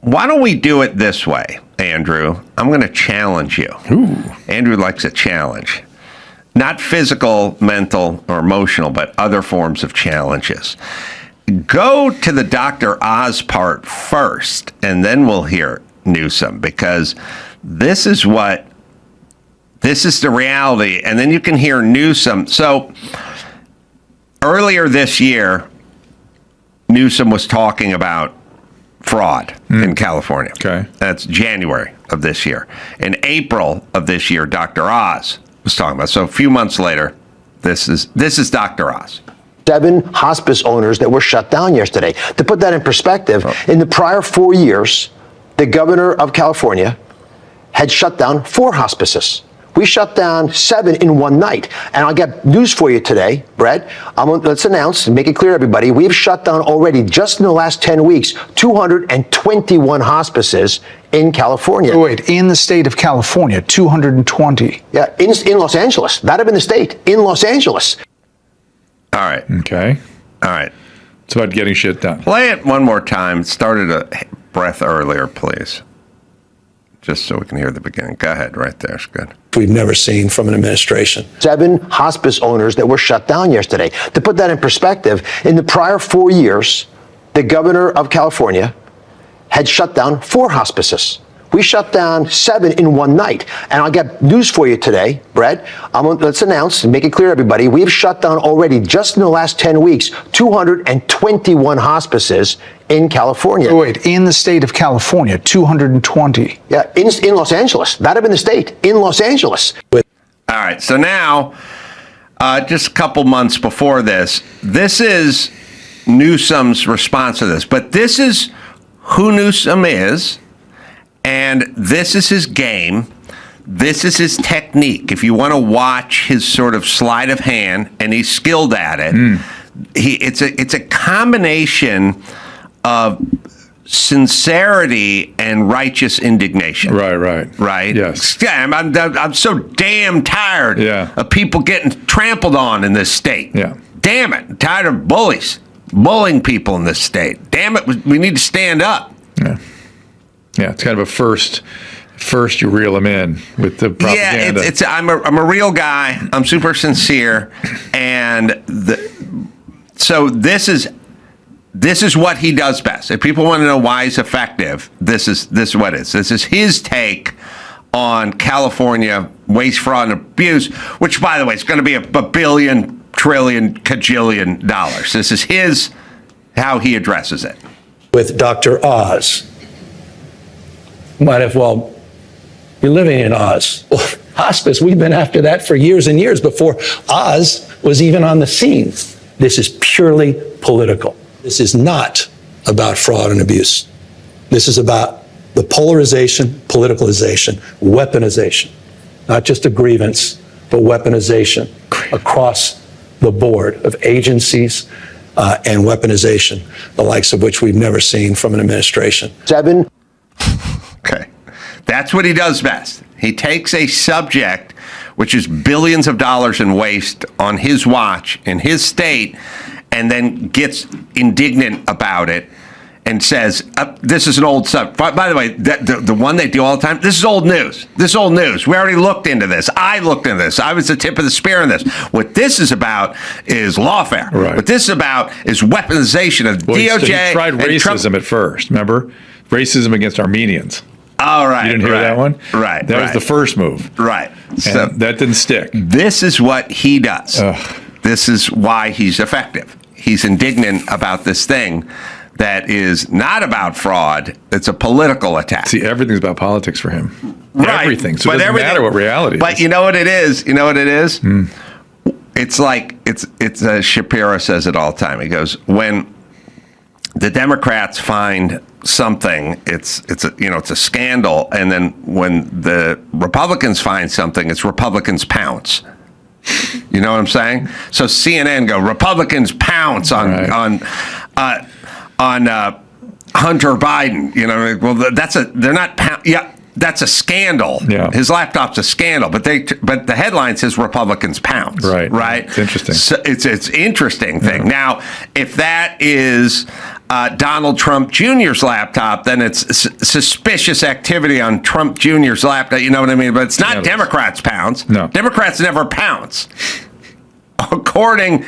Why don't we do it this way, Andrew? I'm going to challenge you. Ooh. Andrew likes a challenge. Not physical, mental, or emotional, but other forms of challenges. Go to the Dr. Oz part first, and then we'll hear Newsom, because this is the reality, and then you can hear Newsom. So earlier this year, Newsom was talking about fraud in California. Okay. That's January of this year. In April of this year, Dr. Oz was talking about. So a few months later, this is Dr. Oz. 7 hospice owners that were shut down yesterday. To put that in perspective, in the prior 4 years, the governor of California had shut down 4 hospices. We shut down 7 in one night. And I'll get news for you today, Brett. Let's announce and make it clear, everybody, we've shut down already, just in the last 10 weeks, 221 hospices in California. Wait, in the state of California, 220? Yeah, in Los Angeles. Not even the state, in Los Angeles. All right. Okay. All right. It's about getting shit done. Play it one more time. Started a breath earlier, please. Just so we can hear the beginning. Go ahead, right there. It's good. We've never seen from an administration. 7 hospice owners that were shut down yesterday. To put that in perspective, in the prior 4 years, the governor of California had shut down 4 hospices. We shut down 7 in one night. And I'll get news for you today, Brett. Let's announce and make it clear, everybody, we've shut down already, just in the last 10 weeks, 221 hospices in California. Wait, in the state of California, 220? Yeah, in Los Angeles. Not even the state, in Los Angeles. All right, so now, just a couple months before this is Newsom's response to this. But this is who Newsom is. And this is his game. This is his technique. If you want to watch his sort of sleight of hand, and he's skilled at it, it's a combination of sincerity and righteous indignation. Right. Yes. I'm so damn tired of people getting trampled on in this state. Yeah. Damn it. I'm tired of bullying people in this state. Damn it. We need to stand up. Yeah. Yeah, it's kind of a first you reel them in with the propaganda. Yeah, I'm a real guy. I'm super sincere, and so this is what he does best. If people want to know why he's effective, this is what it is. This is his take on California waste, fraud, and abuse, which, by the way, is going to be a billion, trillion, cajillion dollars. This is how he addresses it. With Dr. Oz. Might have well be living in Oz. Well, hospice, we've been after that for years and years before Oz was even on the scene. This is purely political. This is not about fraud and abuse. This is about the polarization, politicalization, weaponization, not just a grievance, but weaponization across the board of agencies and weaponization, the likes of which we've never seen from an administration. 7. Okay. That's what he does best. He takes a subject, which is billions of dollars in waste on his watch in his state, and then gets indignant about it and says, this is an old subject. By the way, the one they do all the time, this is old news. This is old news. We already looked into this. I looked into this. I was the tip of the spear in this. What this is about is lawfare. Right. What this is about is weaponization of DOJ. He tried racism at first, remember? racism against Armenians. All right. You didn't hear that one? Right. That was the first move. Right. And So that didn't stick. this is what he does. This is why he's effective. He's indignant about this thing that is not about fraud. It's a political attack. See, everything's about politics for him. Right. Everything. So it But doesn't matter what reality But is. you know what it is? You know what it is? It's like, it's Shapiro says it all the time. He goes, when the Democrats find something, it's a scandal, and then when the Republicans find something, it's Republicans pounce. You know what I'm saying? So CNN go, Republicans pounce on Hunter Biden. You know, well, they're not that's a scandal. Yeah. His laptop's a scandal, but the headline says Republicans pounce. Right. It's interesting. So it's interesting thing. Now, if that is Donald Trump Jr.'s laptop, then it's suspicious activity on Trump Jr.'s laptop. You know what I mean? But it's not Democrats pounce. No. Democrats never pounce. According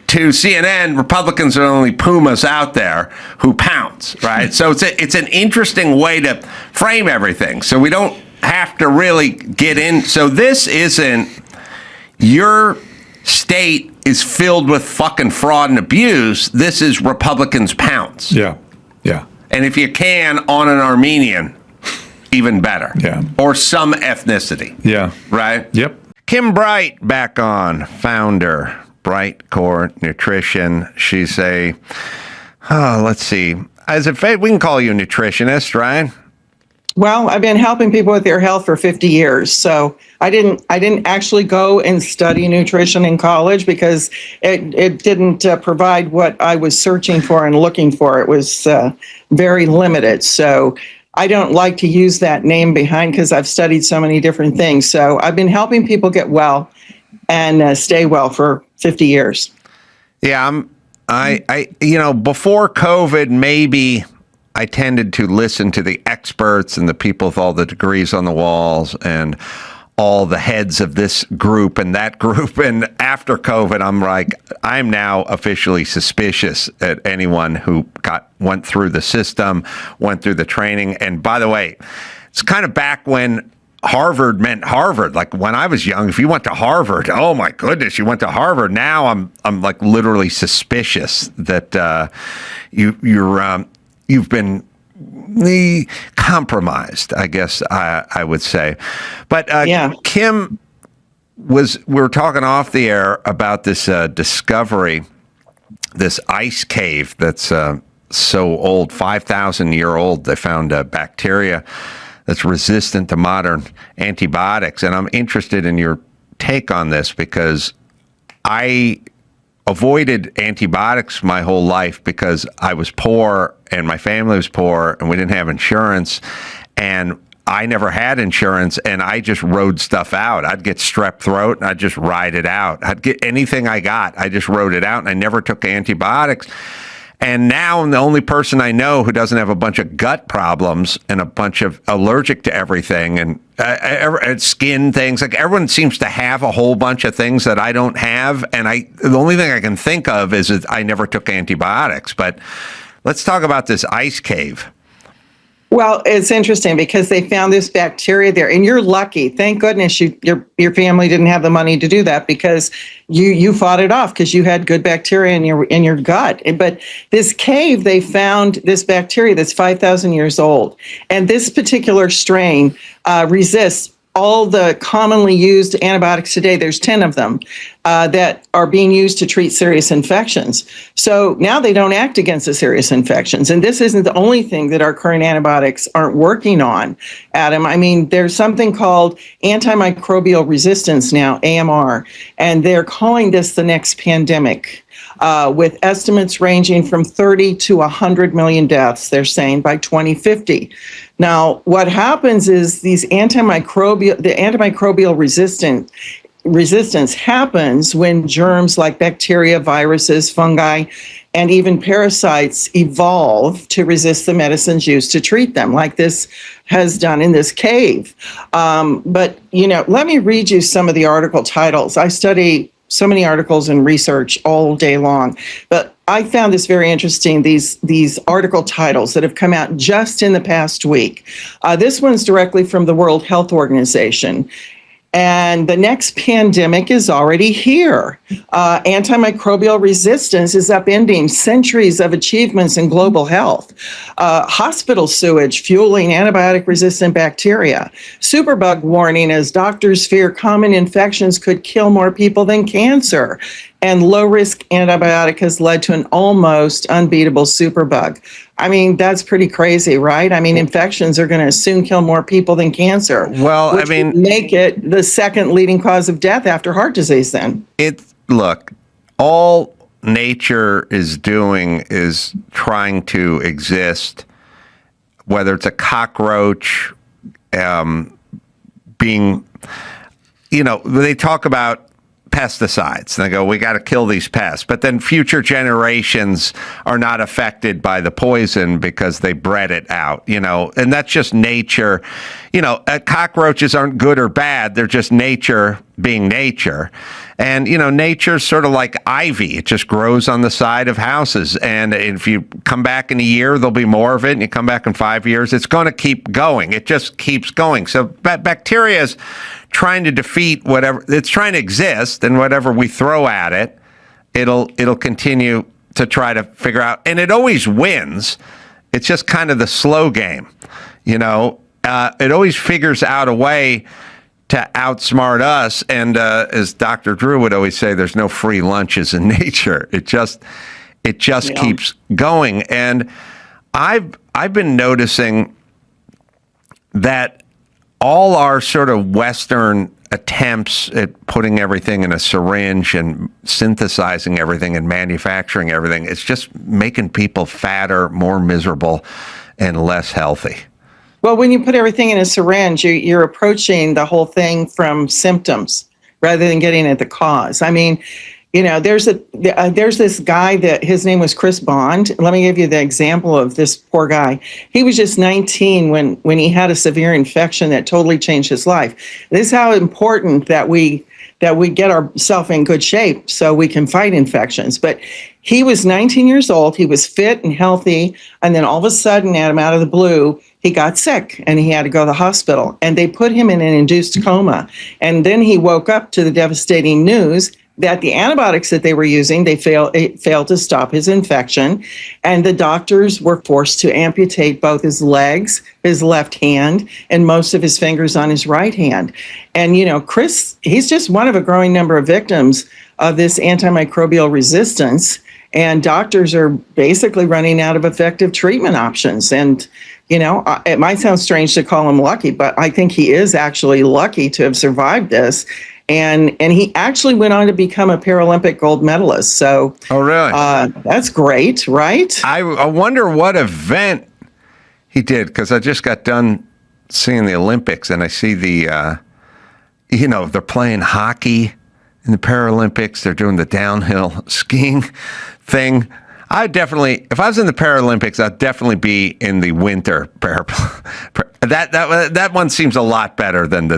to CNN, Republicans are only pumas out there who pounce, right? So it's an interesting way to frame everything. So we don't have to really get in. So this isn't your state is filled with fucking fraud and abuse. This is Republicans pounce. Yeah. Yeah. And if you can, on an Armenian, even better. Yeah. Or some ethnicity. Yeah. Right? Yep. Kim Bright back on, founder, Bright Core Nutrition. She's let's see, as a we can call you a nutritionist, right? Well, I've been helping people with their health for 50 years. So I didn't actually go and study nutrition in college because it didn't provide what I was searching for and looking for. It was very limited. So I don't like to use that name behind because I've studied so many different things. So I've been helping people get well and stay well for 50 years. Yeah, I before COVID, maybe I tended to listen to the experts and the people with all the degrees on the walls and all the heads of this group and that group. And after COVID, I'm now officially suspicious at anyone who went through the system, went through the training. And by the way, it's kind of back when Harvard meant Harvard. Like when I was young, if you went to Harvard, oh my goodness, you went to Harvard. Now I'm like literally suspicious that you've been compromised, I guess I would say. But Kim we were talking off the air about this discovery, this ice cave that's so old, 5,000-year-old. They found a bacteria that's resistant to modern antibiotics. And I'm interested in your take on this because I avoided antibiotics my whole life because I was poor and my family was poor and we didn't have insurance. And I never had insurance and I just rode stuff out. I'd get strep throat and I'd just ride it out. I'd get anything I got. I just rode it out and I never took antibiotics. And now I'm the only person I know who doesn't have a bunch of gut problems and a bunch of allergic to everything and skin things. Like everyone seems to have a whole bunch of things that I don't have. And the only thing I can think of is that I never took antibiotics. But let's talk about this ice cave. Well, it's interesting because they found this bacteria there, and you're lucky. Thank goodness your family didn't have the money to do that because you fought it off because you had good bacteria in your gut. But this cave, they found this bacteria that's 5,000 years old, and this particular strain resists all the commonly used antibiotics today. There's 10 of them that are being used to treat serious infections. So now they don't act against the serious infections. And this isn't the only thing that our current antibiotics aren't working on, Adam. I mean, there's something called antimicrobial resistance now, AMR, and they're calling this the next pandemic. With estimates ranging from 30 to 100 million deaths, they're saying, by 2050. Now, what happens is the antimicrobial resistance happens when germs like bacteria, viruses, fungi, and even parasites evolve to resist the medicines used to treat them, like this has done in this cave. But, let me read you some of the article titles. I study so many articles and research all day long. But I found this very interesting, these article titles that have come out just in the past week. This one's directly from the World Health Organization. And the next pandemic is already here. Antimicrobial resistance is upending centuries of achievements in global health. Hospital sewage fueling antibiotic-resistant bacteria. Superbug warning as doctors fear common infections could kill more people than cancer. And low-risk antibiotic has led to an almost unbeatable superbug. I mean, that's pretty crazy, right? I mean, infections are going to soon kill more people than cancer. Well, which would make it the second leading cause of death after heart disease then. Look, all nature is doing is trying to exist, whether it's a cockroach being, they talk about pesticides. And they go, we got to kill these pests. But then future generations are not affected by the poison because they bred it out, and that's just nature. Cockroaches aren't good or bad. They're just nature being nature. And, nature's sort of like ivy. It just grows on the side of houses. And if you come back in a year, there'll be more of it. And you come back in 5 years, it's going to keep going. It just keeps going. So bacteria is trying to defeat whatever it's trying to exist, and whatever we throw at it, it'll continue to try to figure out. And it always wins. It's just kind of the slow game. It always figures out a way to outsmart us. And as Dr. Drew would always say, there's no free lunches in nature. It just keeps going. And I've been noticing that all our sort of Western attempts at putting everything in a syringe and synthesizing everything and manufacturing everything, it's just making people fatter, more miserable, and less healthy. Well, when you put everything in a syringe, you're approaching the whole thing from symptoms rather than getting at the cause. I mean, there's this guy that his name was Chris Bond. Let me give you the example of this poor guy. He was just 19 when he had a severe infection that totally changed his life. This is how important that we get ourselves in good shape so we can fight infections. But he was 19 years old. He was fit and healthy. And then all of a sudden, Adam, out of the blue, he got sick and he had to go to the hospital. And they put him in an induced coma. And then he woke up to the devastating news that the antibiotics that they were using, it failed to stop his infection. And the doctors were forced to amputate both his legs, his left hand, and most of his fingers on his right hand. And, Chris, he's just one of a growing number of victims of this antimicrobial resistance. And doctors are basically running out of effective treatment options. And, it might sound strange to call him lucky, but I think he is actually lucky to have survived this. And he actually went on to become a Paralympic gold medalist. So, oh, really? That's great, right? I wonder what event he did, because I just got done seeing the Olympics, and I see they're playing hockey in the Paralympics. They're doing the downhill skiing thing. If I was in the Paralympics, I'd definitely be in the winter. That one seems a lot better than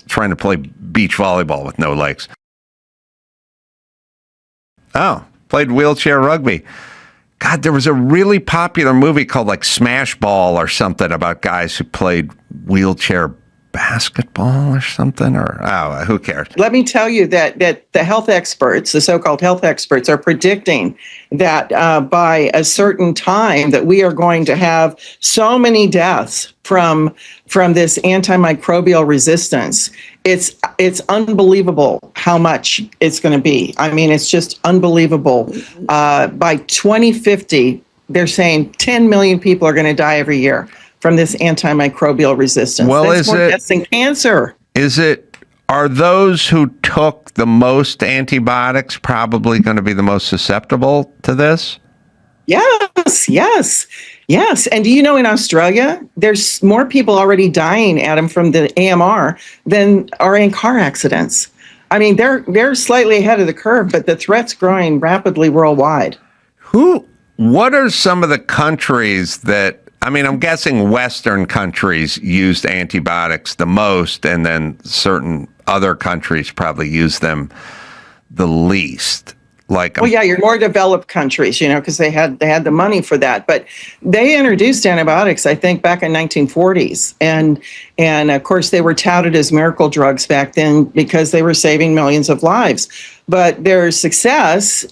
trying to play beach volleyball with no legs. Oh, played wheelchair rugby. God, there was a really popular movie called like Smash Ball or something about guys who played wheelchair basketball or something, or who cares? Let me tell you that the health experts, the so-called health experts, are predicting that by a certain time that we are going to have so many deaths from this antimicrobial resistance. It's unbelievable how much it's going to be. I mean, it's just unbelievable. By 2050, they're saying 10 million people are going to die every year from this antimicrobial resistance. Well, that's more deaths than cancer. Are those who took the most antibiotics probably going to be the most susceptible to this? Yes. And do you know in Australia, there's more people already dying, Adam, from the AMR than are in car accidents. I mean, they're slightly ahead of the curve, but the threat's growing rapidly worldwide. What are some of the countries that, I'm guessing Western countries used antibiotics the most, and then certain other countries probably use them the least. Like, well, yeah, you're more developed countries, because they had the money for that. But they introduced antibiotics, I think, back in 1940s, and of course they were touted as miracle drugs back then because they were saving millions of lives. But their success,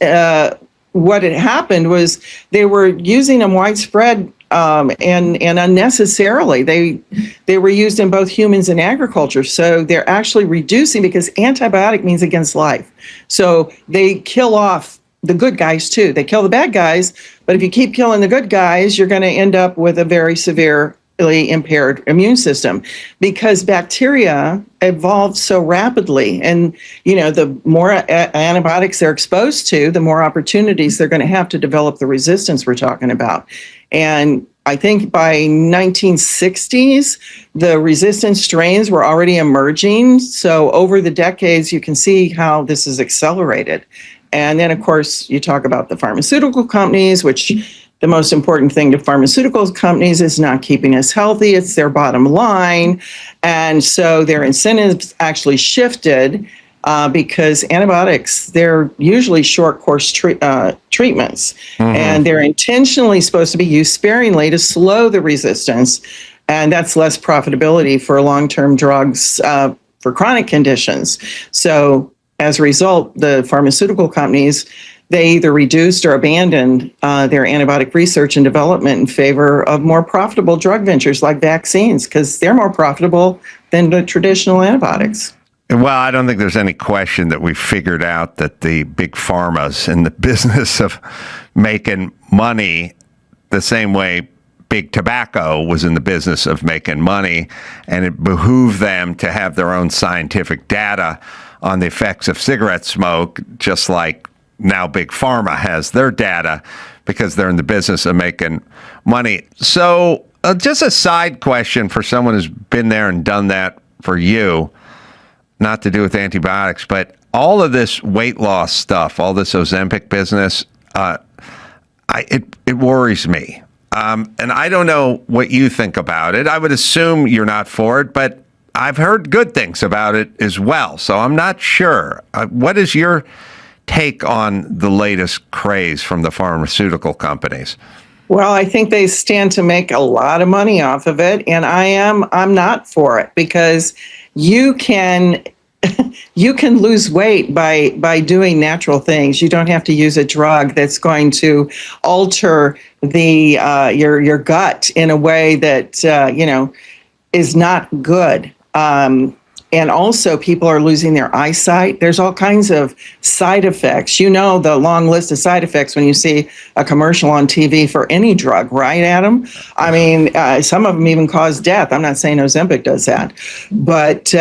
what had happened was they were using them widespread and unnecessarily. They were used in both humans and agriculture. So they're actually reducing, because antibiotic means against life. So they kill off the good guys too. They kill the bad guys, but if you keep killing the good guys, you're going to end up with a very severely impaired immune system, because bacteria evolved so rapidly. And, the more antibiotics they're exposed to, the more opportunities they're going to have to develop the resistance we're talking about. And I think by 1960s, the resistant strains were already emerging. So over the decades, you can see how this is accelerated. And then, of course, you talk about the pharmaceutical companies, which the most important thing to pharmaceutical companies is not keeping us healthy. It's their bottom line. And so their incentives actually shifted because antibiotics, they're usually short course treatments. And they're intentionally supposed to be used sparingly to slow the resistance. And that's less profitability for long-term drugs for chronic conditions. So as a result, the pharmaceutical companies, they either reduced or abandoned their antibiotic research and development in favor of more profitable drug ventures like vaccines, because they're more profitable than the traditional antibiotics. Well, I don't think there's any question that we figured out that the big pharma's in the business of making money the same way big tobacco was in the business of making money, and it behooved them to have their own scientific data on the effects of cigarette smoke, just like now big pharma has their data, because they're in the business of making money. So just a side question for someone who's been there and done that for you, not to do with antibiotics, but all of this weight loss stuff, all this Ozempic business, it worries me. And I don't know what you think about it. I would assume you're not for it, but I've heard good things about it as well. So I'm not sure. What is your take on the latest craze from the pharmaceutical companies? Well, I think they stand to make a lot of money off of it, and I'm not for it, because you can lose weight by doing natural things. You don't have to use a drug that's going to alter the your gut in a way that is not good. And also, people are losing their eyesight. There's all kinds of side effects. The long list of side effects when you see a commercial on TV for any drug, right, Adam? I mean, some of them even cause death. I'm not saying Ozempic does that, but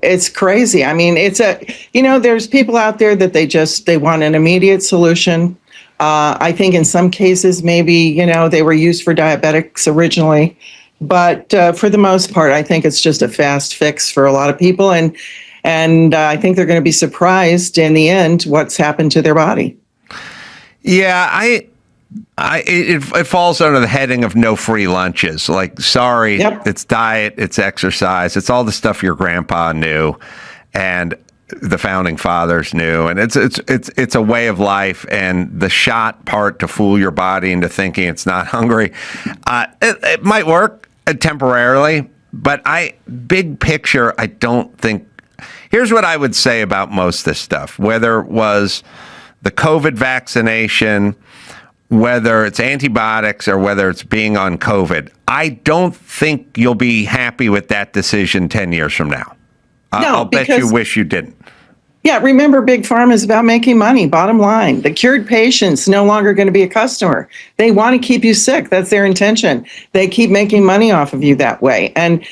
it's crazy. I mean, there's people out there that they want an immediate solution. I think in some cases, maybe, they were used for diabetics originally. But for the most part, I think it's just a fast fix for a lot of people. And I think they're going to be surprised in the end what's happened to their body. Yeah, it falls under the heading of no free lunches. Like, sorry, It's diet, it's exercise, it's all the stuff your grandpa knew and the founding fathers knew, and it's a way of life. And the shot part to fool your body into thinking it's not hungry, it might work temporarily, but big picture, I don't think. Here's what I would say about most of this stuff, whether it was the COVID vaccination, whether it's antibiotics, or whether it's being on COVID. I don't think you'll be happy with that decision 10 years from now. I'll bet you wish you didn't. Yeah, remember, Big Pharma is about making money, bottom line. The cured patient's no longer going to be a customer. They want to keep you sick. That's their intention. They keep making money off of you that way. And,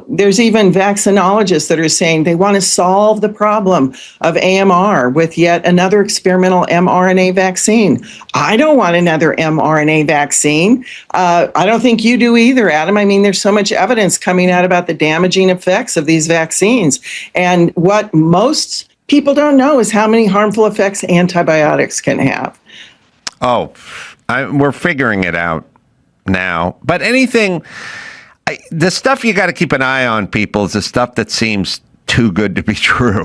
there's even vaccinologists that are saying they want to solve the problem of AMR with yet another experimental mRNA vaccine. I don't want another mRNA vaccine. I don't think you do either, Adam. I mean, there's so much evidence coming out about the damaging effects of these vaccines. And what most people don't know is how many harmful effects antibiotics can have. Oh, we're figuring it out now. But the stuff you got to keep an eye on, people, is the stuff that seems too good to be true.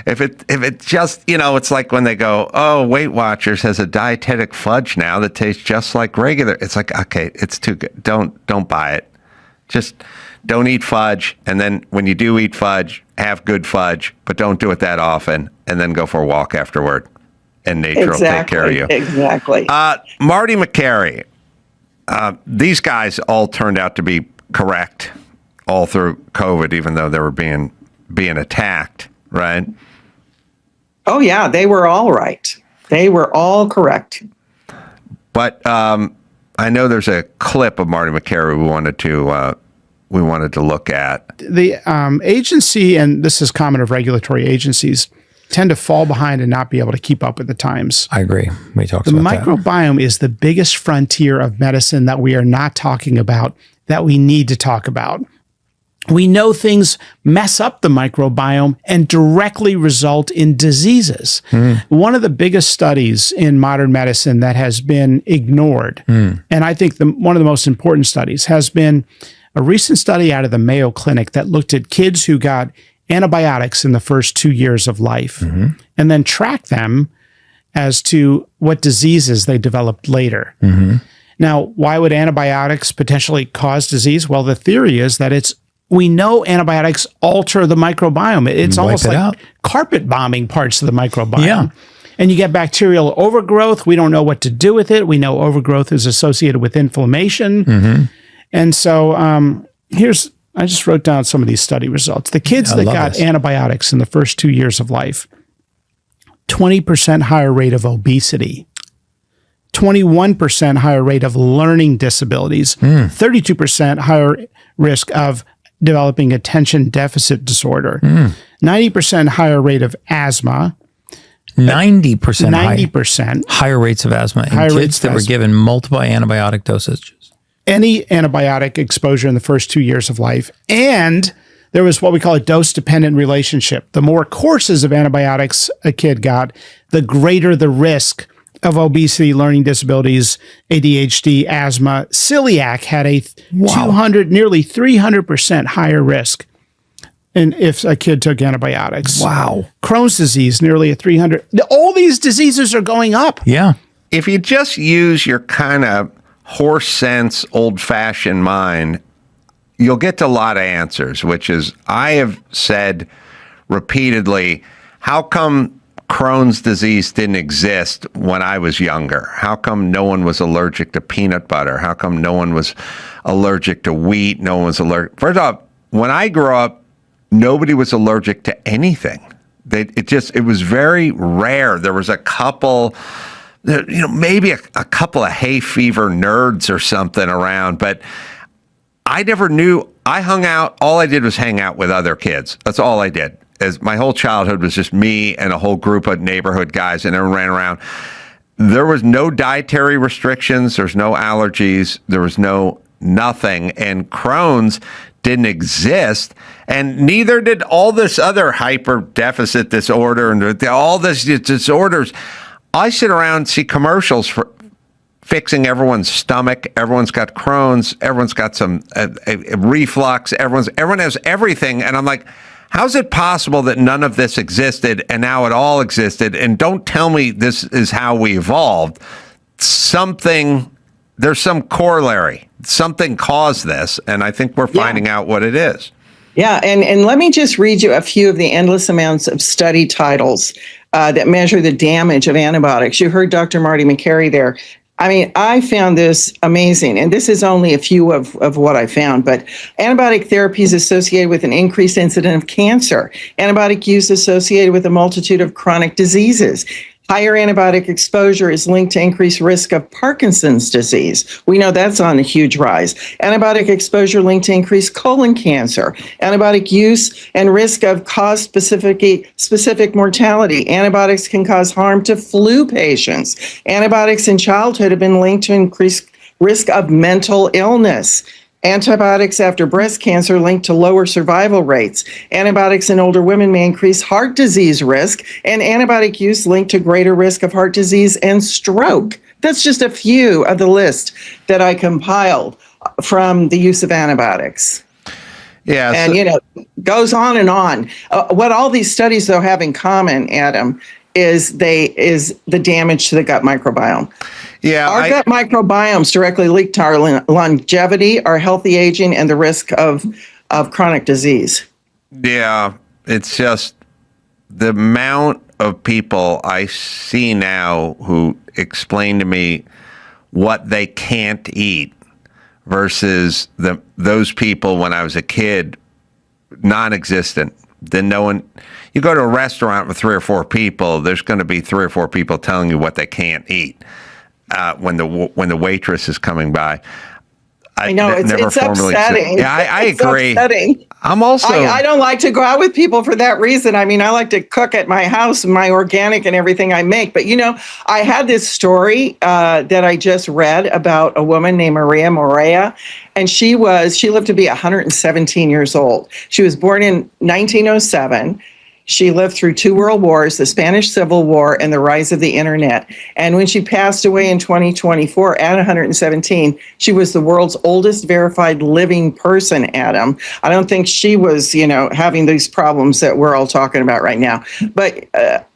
If it just, it's like when they go, oh, Weight Watchers has a dietetic fudge now that tastes just like regular. It's like, okay, it's too good. Don't buy it. Just don't eat fudge. And then when you do eat fudge, have good fudge, but don't do it that often. And then go for a walk afterward. And nature will take care of you. Exactly. Marty McCary. These guys all turned out to be correct all through COVID, even though they were being attacked, right? Oh, yeah, they were all right. They were all correct. But I know there's a clip of Marty McCary we wanted to look at. The agency, and this is common of regulatory agencies, tend to fall behind and not be able to keep up with the times. I agree. We talked about that. The microbiome is the biggest frontier of medicine that we are not talking about, that we need to talk about. We know things mess up the microbiome and directly result in diseases. One of the biggest studies in modern medicine that has been ignored, and I think one of the most important studies, has been a recent study out of the Mayo Clinic that looked at kids who got antibiotics in the first 2 years of life and then tracked them as to what diseases they developed later. Now, why would antibiotics potentially cause disease? Well, the theory is that we know antibiotics alter the microbiome. It's almost like carpet bombing parts of the microbiome. Yeah. And you get bacterial overgrowth. We don't know what to do with it. We know overgrowth is associated with inflammation. And so I just wrote down some of these study results. The kids that got antibiotics in the first 2 years of life, 20% higher rate of obesity, 21% higher rate of learning disabilities, 32% higher risk of developing attention deficit disorder, 90% higher rate of asthma, 90% higher rates of asthma in kids that were given multiple antibiotic dosages. Any antibiotic exposure in the first 2 years of life. And there was what we call a dose-dependent relationship. The more courses of antibiotics a kid got, the greater the risk of obesity, learning disabilities, ADHD, asthma. Celiac had a nearly 300% higher risk if a kid took antibiotics. Wow. Crohn's disease, nearly a 300. All these diseases are going up. Yeah. If you just use your kind of horse sense, old-fashioned mind, you'll get to a lot of answers, which is, I have said repeatedly, how come Crohn's disease didn't exist when I was younger? How come no one was allergic to peanut butter? How come no one was allergic to wheat? No one was allergic. First off, when I grew up, nobody was allergic to anything. It was very rare. There was a couple, maybe a couple of hay fever nerds or something around, but I never knew. I hung out. All I did was hang out with other kids. That's all I did. As my whole childhood was just me and a whole group of neighborhood guys, and everyone ran around. There was no dietary restrictions. There's no allergies. There was nothing. And Crohn's didn't exist, and neither did all this other hyper deficit disorder and all these disorders. I sit around and see commercials for fixing everyone's stomach. Everyone's got Crohn's. Everyone's got some reflux. Everyone has everything. And I'm like, how's it possible that none of this existed and now it all existed? And don't tell me this is how we evolved. There's some corollary. Something caused this. And I think we're finding out what it is. Yeah. And let me just read you a few of the endless amounts of study titles that measure the damage of antibiotics. You heard Dr. Marty McCary there. I mean, I found this amazing, and this is only a few of what I found, but antibiotic therapy is associated with an increased incidence of cancer. Antibiotic use associated with a multitude of chronic diseases. Higher antibiotic exposure is linked to increased risk of Parkinson's disease. We know that's on a huge rise. Antibiotic exposure linked to increased colon cancer. Antibiotic use and risk of cause-specific mortality. Antibiotics can cause harm to flu patients. Antibiotics in childhood have been linked to increased risk of mental illness. Antibiotics after breast cancer linked to lower survival rates. Antibiotics in older women may increase heart disease risk, and antibiotic use linked to greater risk of heart disease and stroke. That's just a few of the list that I compiled from the use of antibiotics. Yeah. And, goes on and on. What all these studies, though, have in common, Adam, is the damage to the gut microbiome. Yeah. Our gut microbiomes directly link to our longevity, our healthy aging, and the risk of chronic disease. Yeah. It's just the amount of people I see now who explain to me what they can't eat versus those people when I was a kid, non-existent. Then no one, you go to a restaurant with 3 or 4 people, there's going to be 3 or 4 people telling you what they can't eat when the waitress is coming by. I know it's upsetting. Yeah, I it's agree. Upsetting. I'm also. I don't like to go out with people for that reason. I mean, I like to cook at my house, my organic and everything I make. But I had this story that I just read about a woman named Maria Morea, and she lived to be 117 years old. She was born in 1907. She lived through 2 world wars, the Spanish Civil War, and the rise of the internet. And when she passed away in 2024 at 117, she was the world's oldest verified living person, Adam. I don't think she was, having these problems that we're all talking about right now. But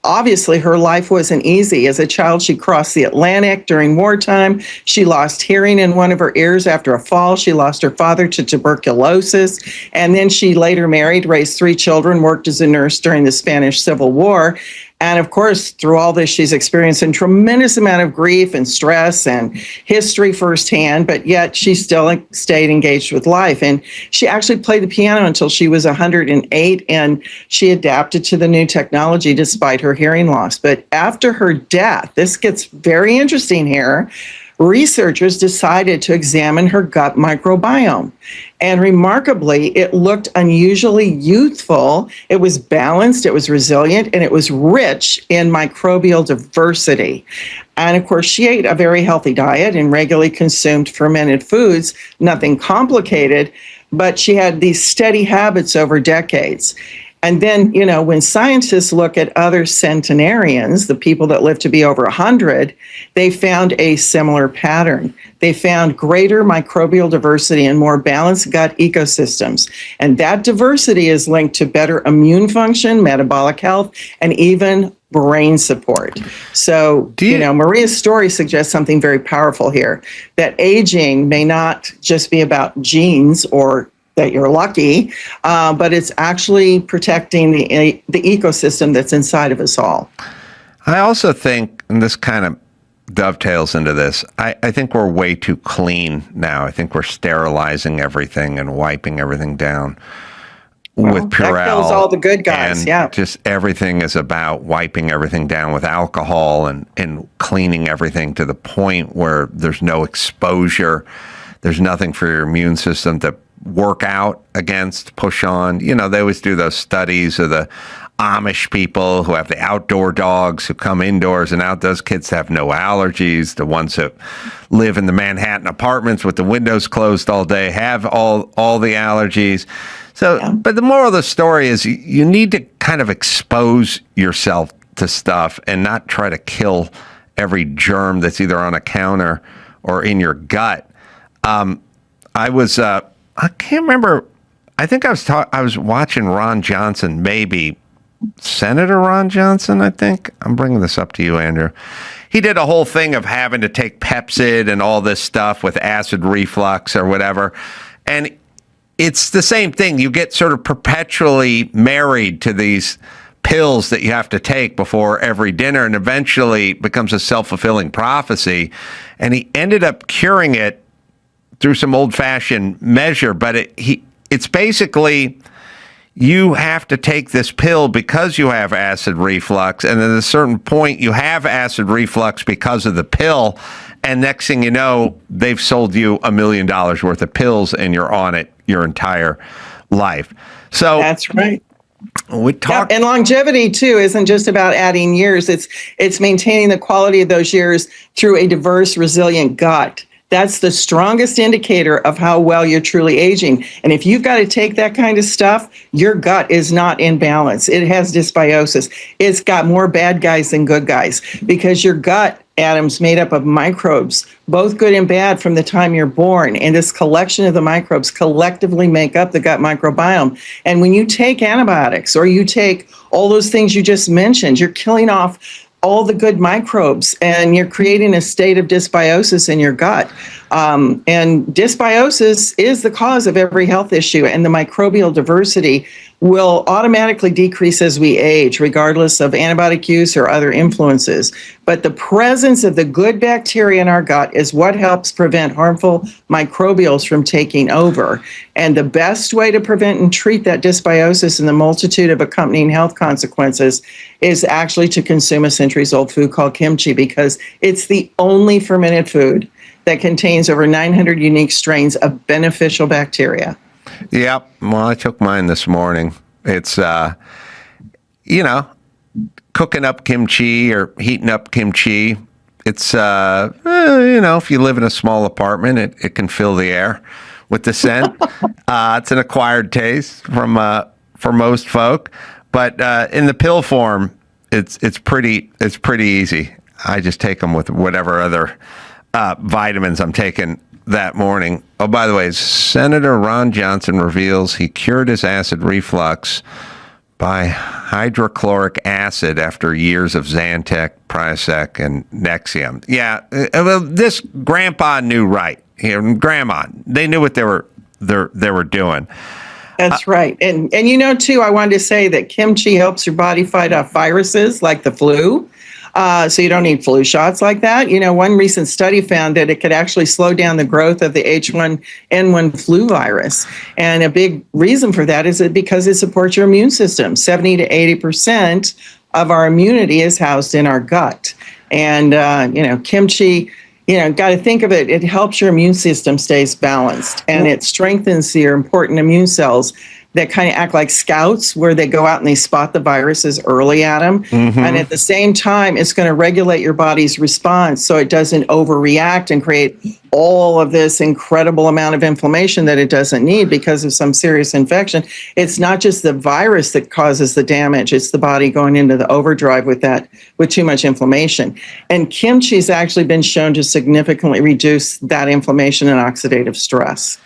obviously, her life wasn't easy. As a child, she crossed the Atlantic during wartime. She lost hearing in one of her ears after a fall. She lost her father to tuberculosis. And then she later married, raised 3 children, worked as a nurse during the Spanish Civil War. And of course, through all this, she's experienced a tremendous amount of grief and stress and history firsthand, but yet she still stayed engaged with life. And she actually played the piano until she was 108, and she adapted to the new technology despite her hearing loss. But after her death, this gets very interesting here, researchers decided to examine her gut microbiome. And remarkably, it looked unusually youthful. It was balanced, it was resilient, and it was rich in microbial diversity. And of course, she ate a very healthy diet and regularly consumed fermented foods, nothing complicated, but she had these steady habits over decades. And then, when scientists look at other centenarians, the people that live to be over 100, they found a similar pattern. They found greater microbial diversity and more balanced gut ecosystems. And that diversity is linked to better immune function, metabolic health, and even brain support. So, Maria's story suggests something very powerful here, that aging may not just be about genes or that you're lucky, but it's actually protecting the ecosystem that's inside of us all. I also think, and this kind of dovetails into this, I think we're way too clean now. I think we're sterilizing everything and wiping everything down with Purell. That kills all the good guys, and just everything is about wiping everything down with alcohol and cleaning everything to the point where there's no exposure. There's nothing for your immune system to work out against, push on. They always do those studies of the Amish people who have the outdoor dogs who come indoors and out. Those kids have no allergies. The ones that live in the Manhattan apartments with the windows closed all day have all the allergies. So, But the moral of the story is you need to kind of expose yourself to stuff and not try to kill every germ that's either on a counter or in your gut. I can't remember. I think I was watching Ron Johnson, maybe Senator Ron Johnson, I think. I'm bringing this up to you, Andrew. He did a whole thing of having to take Pepcid and all this stuff with acid reflux or whatever. And it's the same thing. You get sort of perpetually married to these pills that you have to take before every dinner, and eventually it becomes a self-fulfilling prophecy. And he ended up curing it through some old-fashioned measure, but it's basically you have to take this pill because you have acid reflux, and at a certain point you have acid reflux because of the pill, and next thing you know, they've sold you $1 million worth of pills, and you're on it your entire life. So that's right. We talk, and longevity too isn't just about adding years. It's maintaining the quality of those years through a diverse, resilient gut. That's the strongest indicator of how well you're truly aging. And if you've got to take that kind of stuff, your gut is not in balance. It has dysbiosis. It's got more bad guys than good guys because your gut Adam's made up of microbes, both good and bad, from the time you're born. And this collection of the microbes collectively make up the gut microbiome. And when you take antibiotics or you take all those things you just mentioned, you're killing off all the good microbes and you're creating a state of dysbiosis in your gut. And dysbiosis is the cause of every health issue, and the microbial diversity will automatically decrease as we age, regardless of antibiotic use or other influences. But the presence of the good bacteria in our gut is what helps prevent harmful microbials from taking over. And the best way to prevent and treat that dysbiosis and the multitude of accompanying health consequences is actually to consume a centuries-old food called kimchi, because it's the only fermented food that contains over 900 unique strains of beneficial bacteria. Yep. Well, I took mine this morning. It's, cooking up kimchi or heating up kimchi. It's, if you live in a small apartment, it can fill the air with the scent. It's an acquired taste for most folk, but in the pill form, it's pretty easy. I just take them with whatever other vitamins I'm taking that morning. Oh, by the way, Senator Ron Johnson reveals he cured his acid reflux by hydrochloric acid after years of Zantac, Prilosec, and Nexium. Yeah, well, this grandpa knew right. Grandma, they knew what they were doing. That's right. And too, I wanted to say that kimchi helps your body fight off viruses like the flu. So you don't need flu shots like that. One recent study found that it could actually slow down the growth of the H1N1 flu virus. And a big reason for that is because it supports your immune system. 70 to 80% of our immunity is housed in our gut. And, kimchi, got to think of it. It helps your immune system stays balanced, and it strengthens your important immune cells that kind of act like scouts, where they go out and they spot the viruses early at them. Mm-hmm. And at the same time, it's going to regulate your body's response so it doesn't overreact and create all of this incredible amount of inflammation that it doesn't need because of some serious infection. It's not just the virus that causes the damage. It's the body going into the overdrive with too much inflammation. And kimchi's actually been shown to significantly reduce that inflammation and oxidative stress.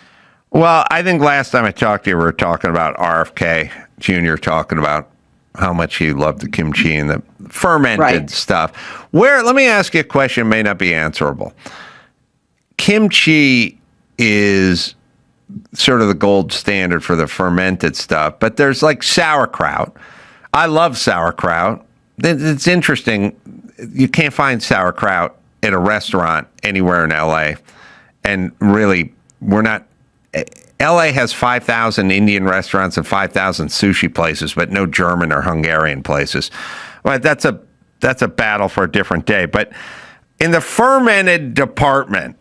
Well, I think last time I talked to you, we were talking about RFK Jr. talking about how much he loved the kimchi and the fermented stuff. Let me ask you a question, may not be answerable. Kimchi is sort of the gold standard for the fermented stuff, but there's like sauerkraut. I love sauerkraut. It's interesting. You can't find sauerkraut at a restaurant anywhere in LA. And really, LA has 5,000 Indian restaurants and 5,000 sushi places, but no German or Hungarian places. Well, that's a battle for a different day. But in the fermented department,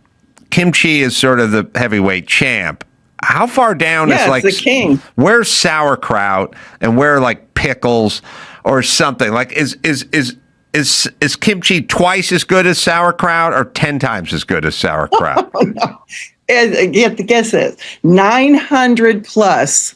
kimchi is sort of the heavyweight champ. How far down is like the king? Where's sauerkraut and where like pickles or something? Like is kimchi twice as good as sauerkraut or 10 times as good as sauerkraut? Oh, no. You have to guess it. 900 plus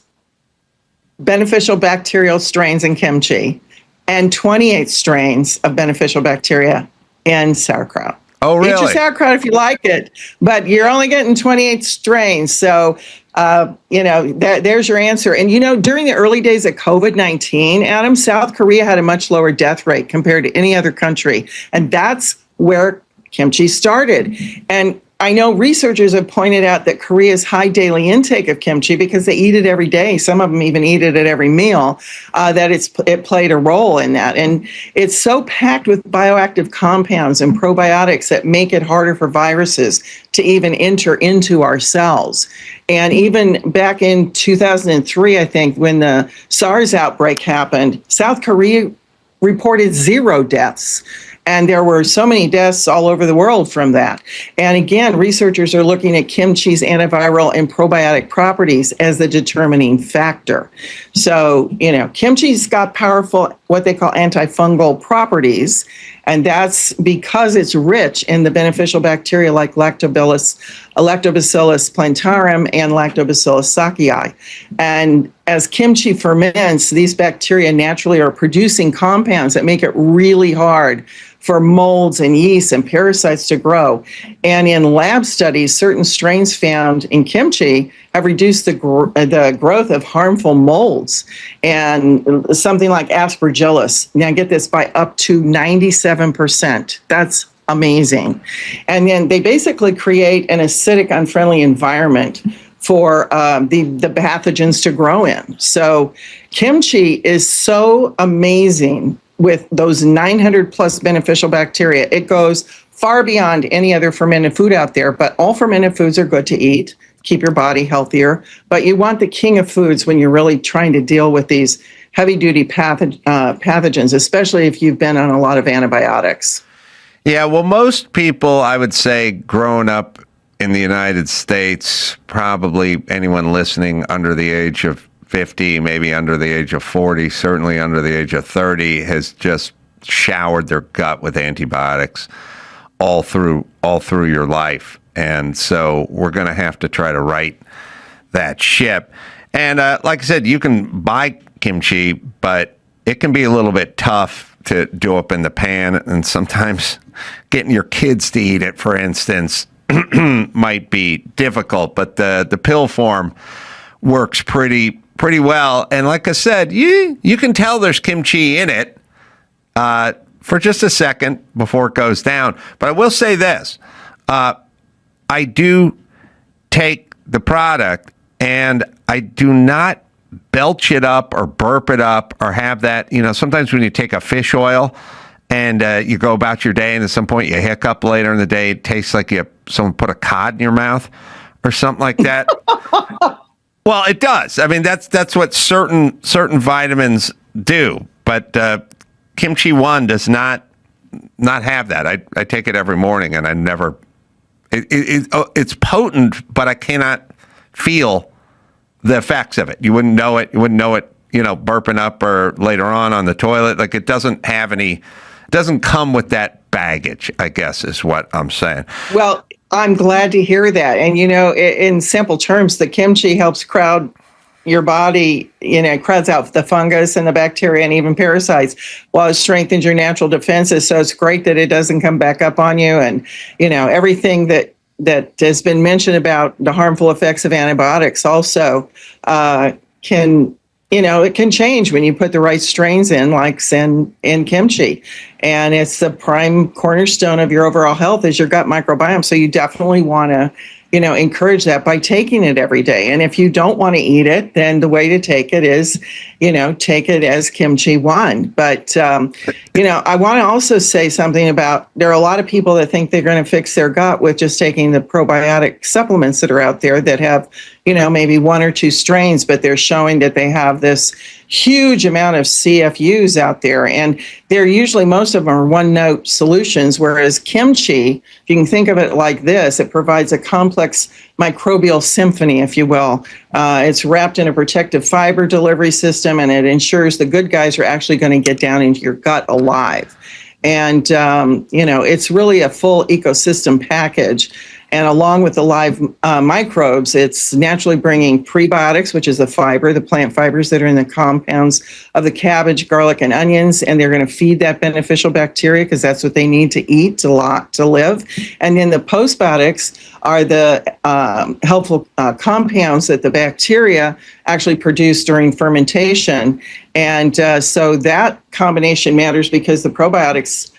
beneficial bacterial strains in kimchi and 28 strains of beneficial bacteria in sauerkraut. Oh, really? Eat your sauerkraut if you like it, but you're only getting 28 strains. So, there's your answer. And, during the early days of COVID-19, Adam, South Korea had a much lower death rate compared to any other country. And that's where kimchi started. And I know researchers have pointed out that Korea's high daily intake of kimchi, because they eat it every day, some of them even eat it at every meal, that it played a role in that. And it's so packed with bioactive compounds and probiotics that make it harder for viruses to even enter into our cells. And even back in 2003, I think, when the SARS outbreak happened, South Korea reported 0 deaths. And there were so many deaths all over the world from that. And again, researchers are looking at kimchi's antiviral and probiotic properties as the determining factor. So, kimchi's got powerful, what they call antifungal properties. And that's because it's rich in the beneficial bacteria like Lactobacillus plantarum and Lactobacillus sakei. And as kimchi ferments, these bacteria naturally are producing compounds that make it really hard for molds and yeast and parasites to grow. And in lab studies, certain strains found in kimchi have reduced the growth of harmful molds, and something like aspergillus. Now get this, by up to 97%. That's amazing. And then they basically create an acidic, unfriendly environment for the pathogens to grow in. So kimchi is so amazing with those 900 plus beneficial bacteria. It goes far beyond any other fermented food out there, but all fermented foods are good to eat, keep your body healthier. But you want the king of foods when you're really trying to deal with these heavy duty pathogens, especially if you've been on a lot of antibiotics. Yeah, well, most people, I would say, growing up in the United States, probably anyone listening under the age of 50, maybe under the age of 40, certainly under the age of 30, has just showered their gut with antibiotics all through your life. And so we're going to have to try to right that ship. And like I said, you can buy kimchi, but it can be a little bit tough to do up in the pan, and sometimes getting your kids to eat it, for instance, might be difficult. But the pill form works pretty well. And like I said, you can tell there's kimchi in it for just a second before it goes down. But I will say this. I do take the product, and I do not belch it up or burp it up or have that. You know, sometimes when you take a fish oil and you go about your day and at some point you hiccup later in the day, it tastes like someone put a cod in your mouth or something like that. Well, it does. I mean, that's what certain vitamins do. But Kimchi One does not have that. I take it every morning, and I never. It's potent, but I cannot feel the effects of it. You wouldn't know it. You wouldn't know it. You know, burping up or later on the toilet. Like, it doesn't have any. It doesn't come with that baggage, I guess, is what I'm saying. Well, I'm glad to hear that. And, you know, in simple terms, the kimchi helps crowd your body, you know, crowds out the fungus and the bacteria and even parasites, while it strengthens your natural defenses. So it's great that it doesn't come back up on you. And, you know, everything that has been mentioned about the harmful effects of antibiotics also can, you know, it can change when you put the right strains in, like in kimchi. And it's the prime cornerstone of your overall health is your gut microbiome. So you definitely want to, you know, encourage that by taking it every day. And if you don't want to eat it, then the way to take it is, you know, take it as Kimchi One. But, you know, I want to also say something about, there are a lot of people that think they're going to fix their gut with just taking the probiotic supplements that are out there that have, you know, maybe one or two strains, but they're showing that they have this huge amount of CFUs out there. And they're usually, most of them are one-note solutions, whereas kimchi, if you can think of it like this, it provides a complex microbial symphony, if you will. It's wrapped in a protective fiber delivery system, and it ensures the good guys are actually going to get down into your gut alive. And, you know, it's really a full ecosystem package. And along with the live microbes, it's naturally bringing prebiotics, which is the fiber, the plant fibers that are in the compounds of the cabbage, garlic, and onions. And they're going to feed that beneficial bacteria because that's what they need to eat to live. And then the postbiotics are the helpful compounds that the bacteria actually produce during fermentation. And so that combination matters because the probiotics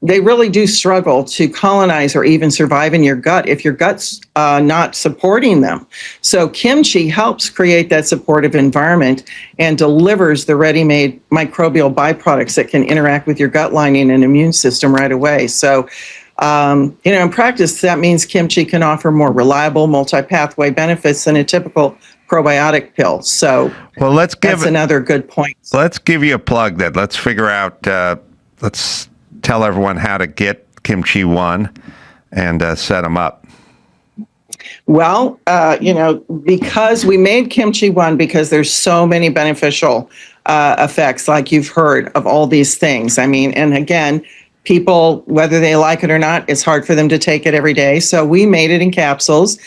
they really do struggle to colonize or even survive in your gut if your gut's not supporting them. So kimchi helps create that supportive environment and delivers the ready-made microbial byproducts that can interact with your gut lining and immune system right away. So, you know, in practice, that means kimchi can offer more reliable multi-pathway benefits than a typical probiotic pill. So well, that's another good point. Let's give you a plug then. Let's figure out, let's tell everyone how to get Kimchi One and set them up. Well, you know, because we made Kimchi One because there's so many beneficial effects, like you've heard of all these things. I mean, and again, people, whether they like it or not, it's hard for them to take it every day. So we made it in capsules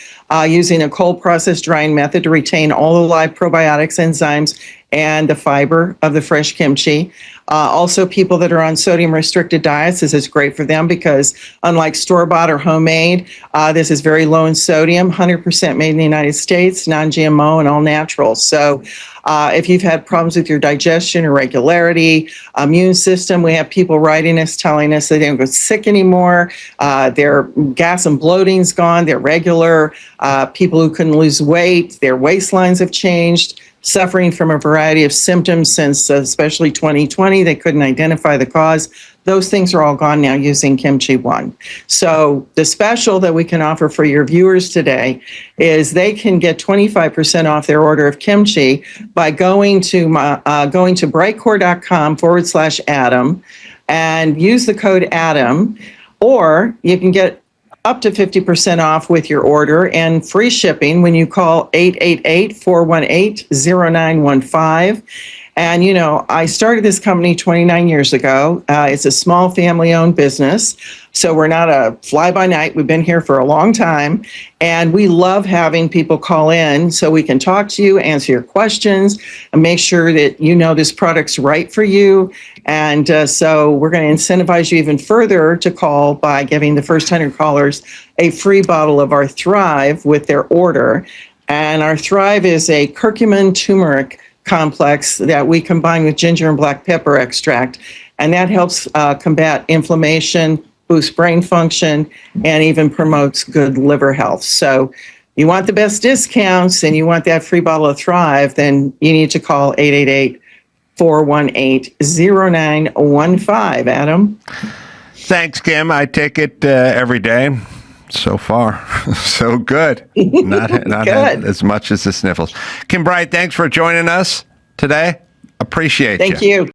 using a cold process drying method to retain all the live probiotics, enzymes, and the fiber of the fresh kimchi. Also, people that are on sodium restricted diets, this is great for them because unlike store-bought or homemade, this is very low in sodium, 100% made in the United States, non-GMO and all natural. So if you've had problems with your digestion, irregularity, immune system, we have people writing us telling us they don't get sick anymore. Their gas and bloating's gone. They're regular. People who couldn't lose weight, their waistlines have changed. Suffering from a variety of symptoms since especially 2020. They couldn't identify the cause. Those things are all gone now using Kimchi One. So the special that we can offer for your viewers today is they can get 25% off their order of kimchi by going to brightcore.com/Adam and use the code Adam, or you can get up to 50% off with your order and free shipping when you call 888-418-0915. And, you know, I started this company 29 years ago. It's a small family-owned business, so we're not a fly-by-night. We've been here for a long time, and we love having people call in so we can talk to you, answer your questions, and make sure that you know this product's right for you. And so we're going to incentivize you even further to call by giving the first 100 callers a free bottle of our Thrive with their order. And our Thrive is a curcumin turmeric complex that we combine with ginger and black pepper extract, and that helps combat inflammation, boosts brain function, and even promotes good liver health. So you want the best discounts and you want that free bottle of Thrive, then you need to call 888-418-0915. Adam? Thanks, Kim. I take it every day. So far, so good. Not Good. as much as the sniffles. Kim Bright, thanks for joining us today. Appreciate you. Thank you.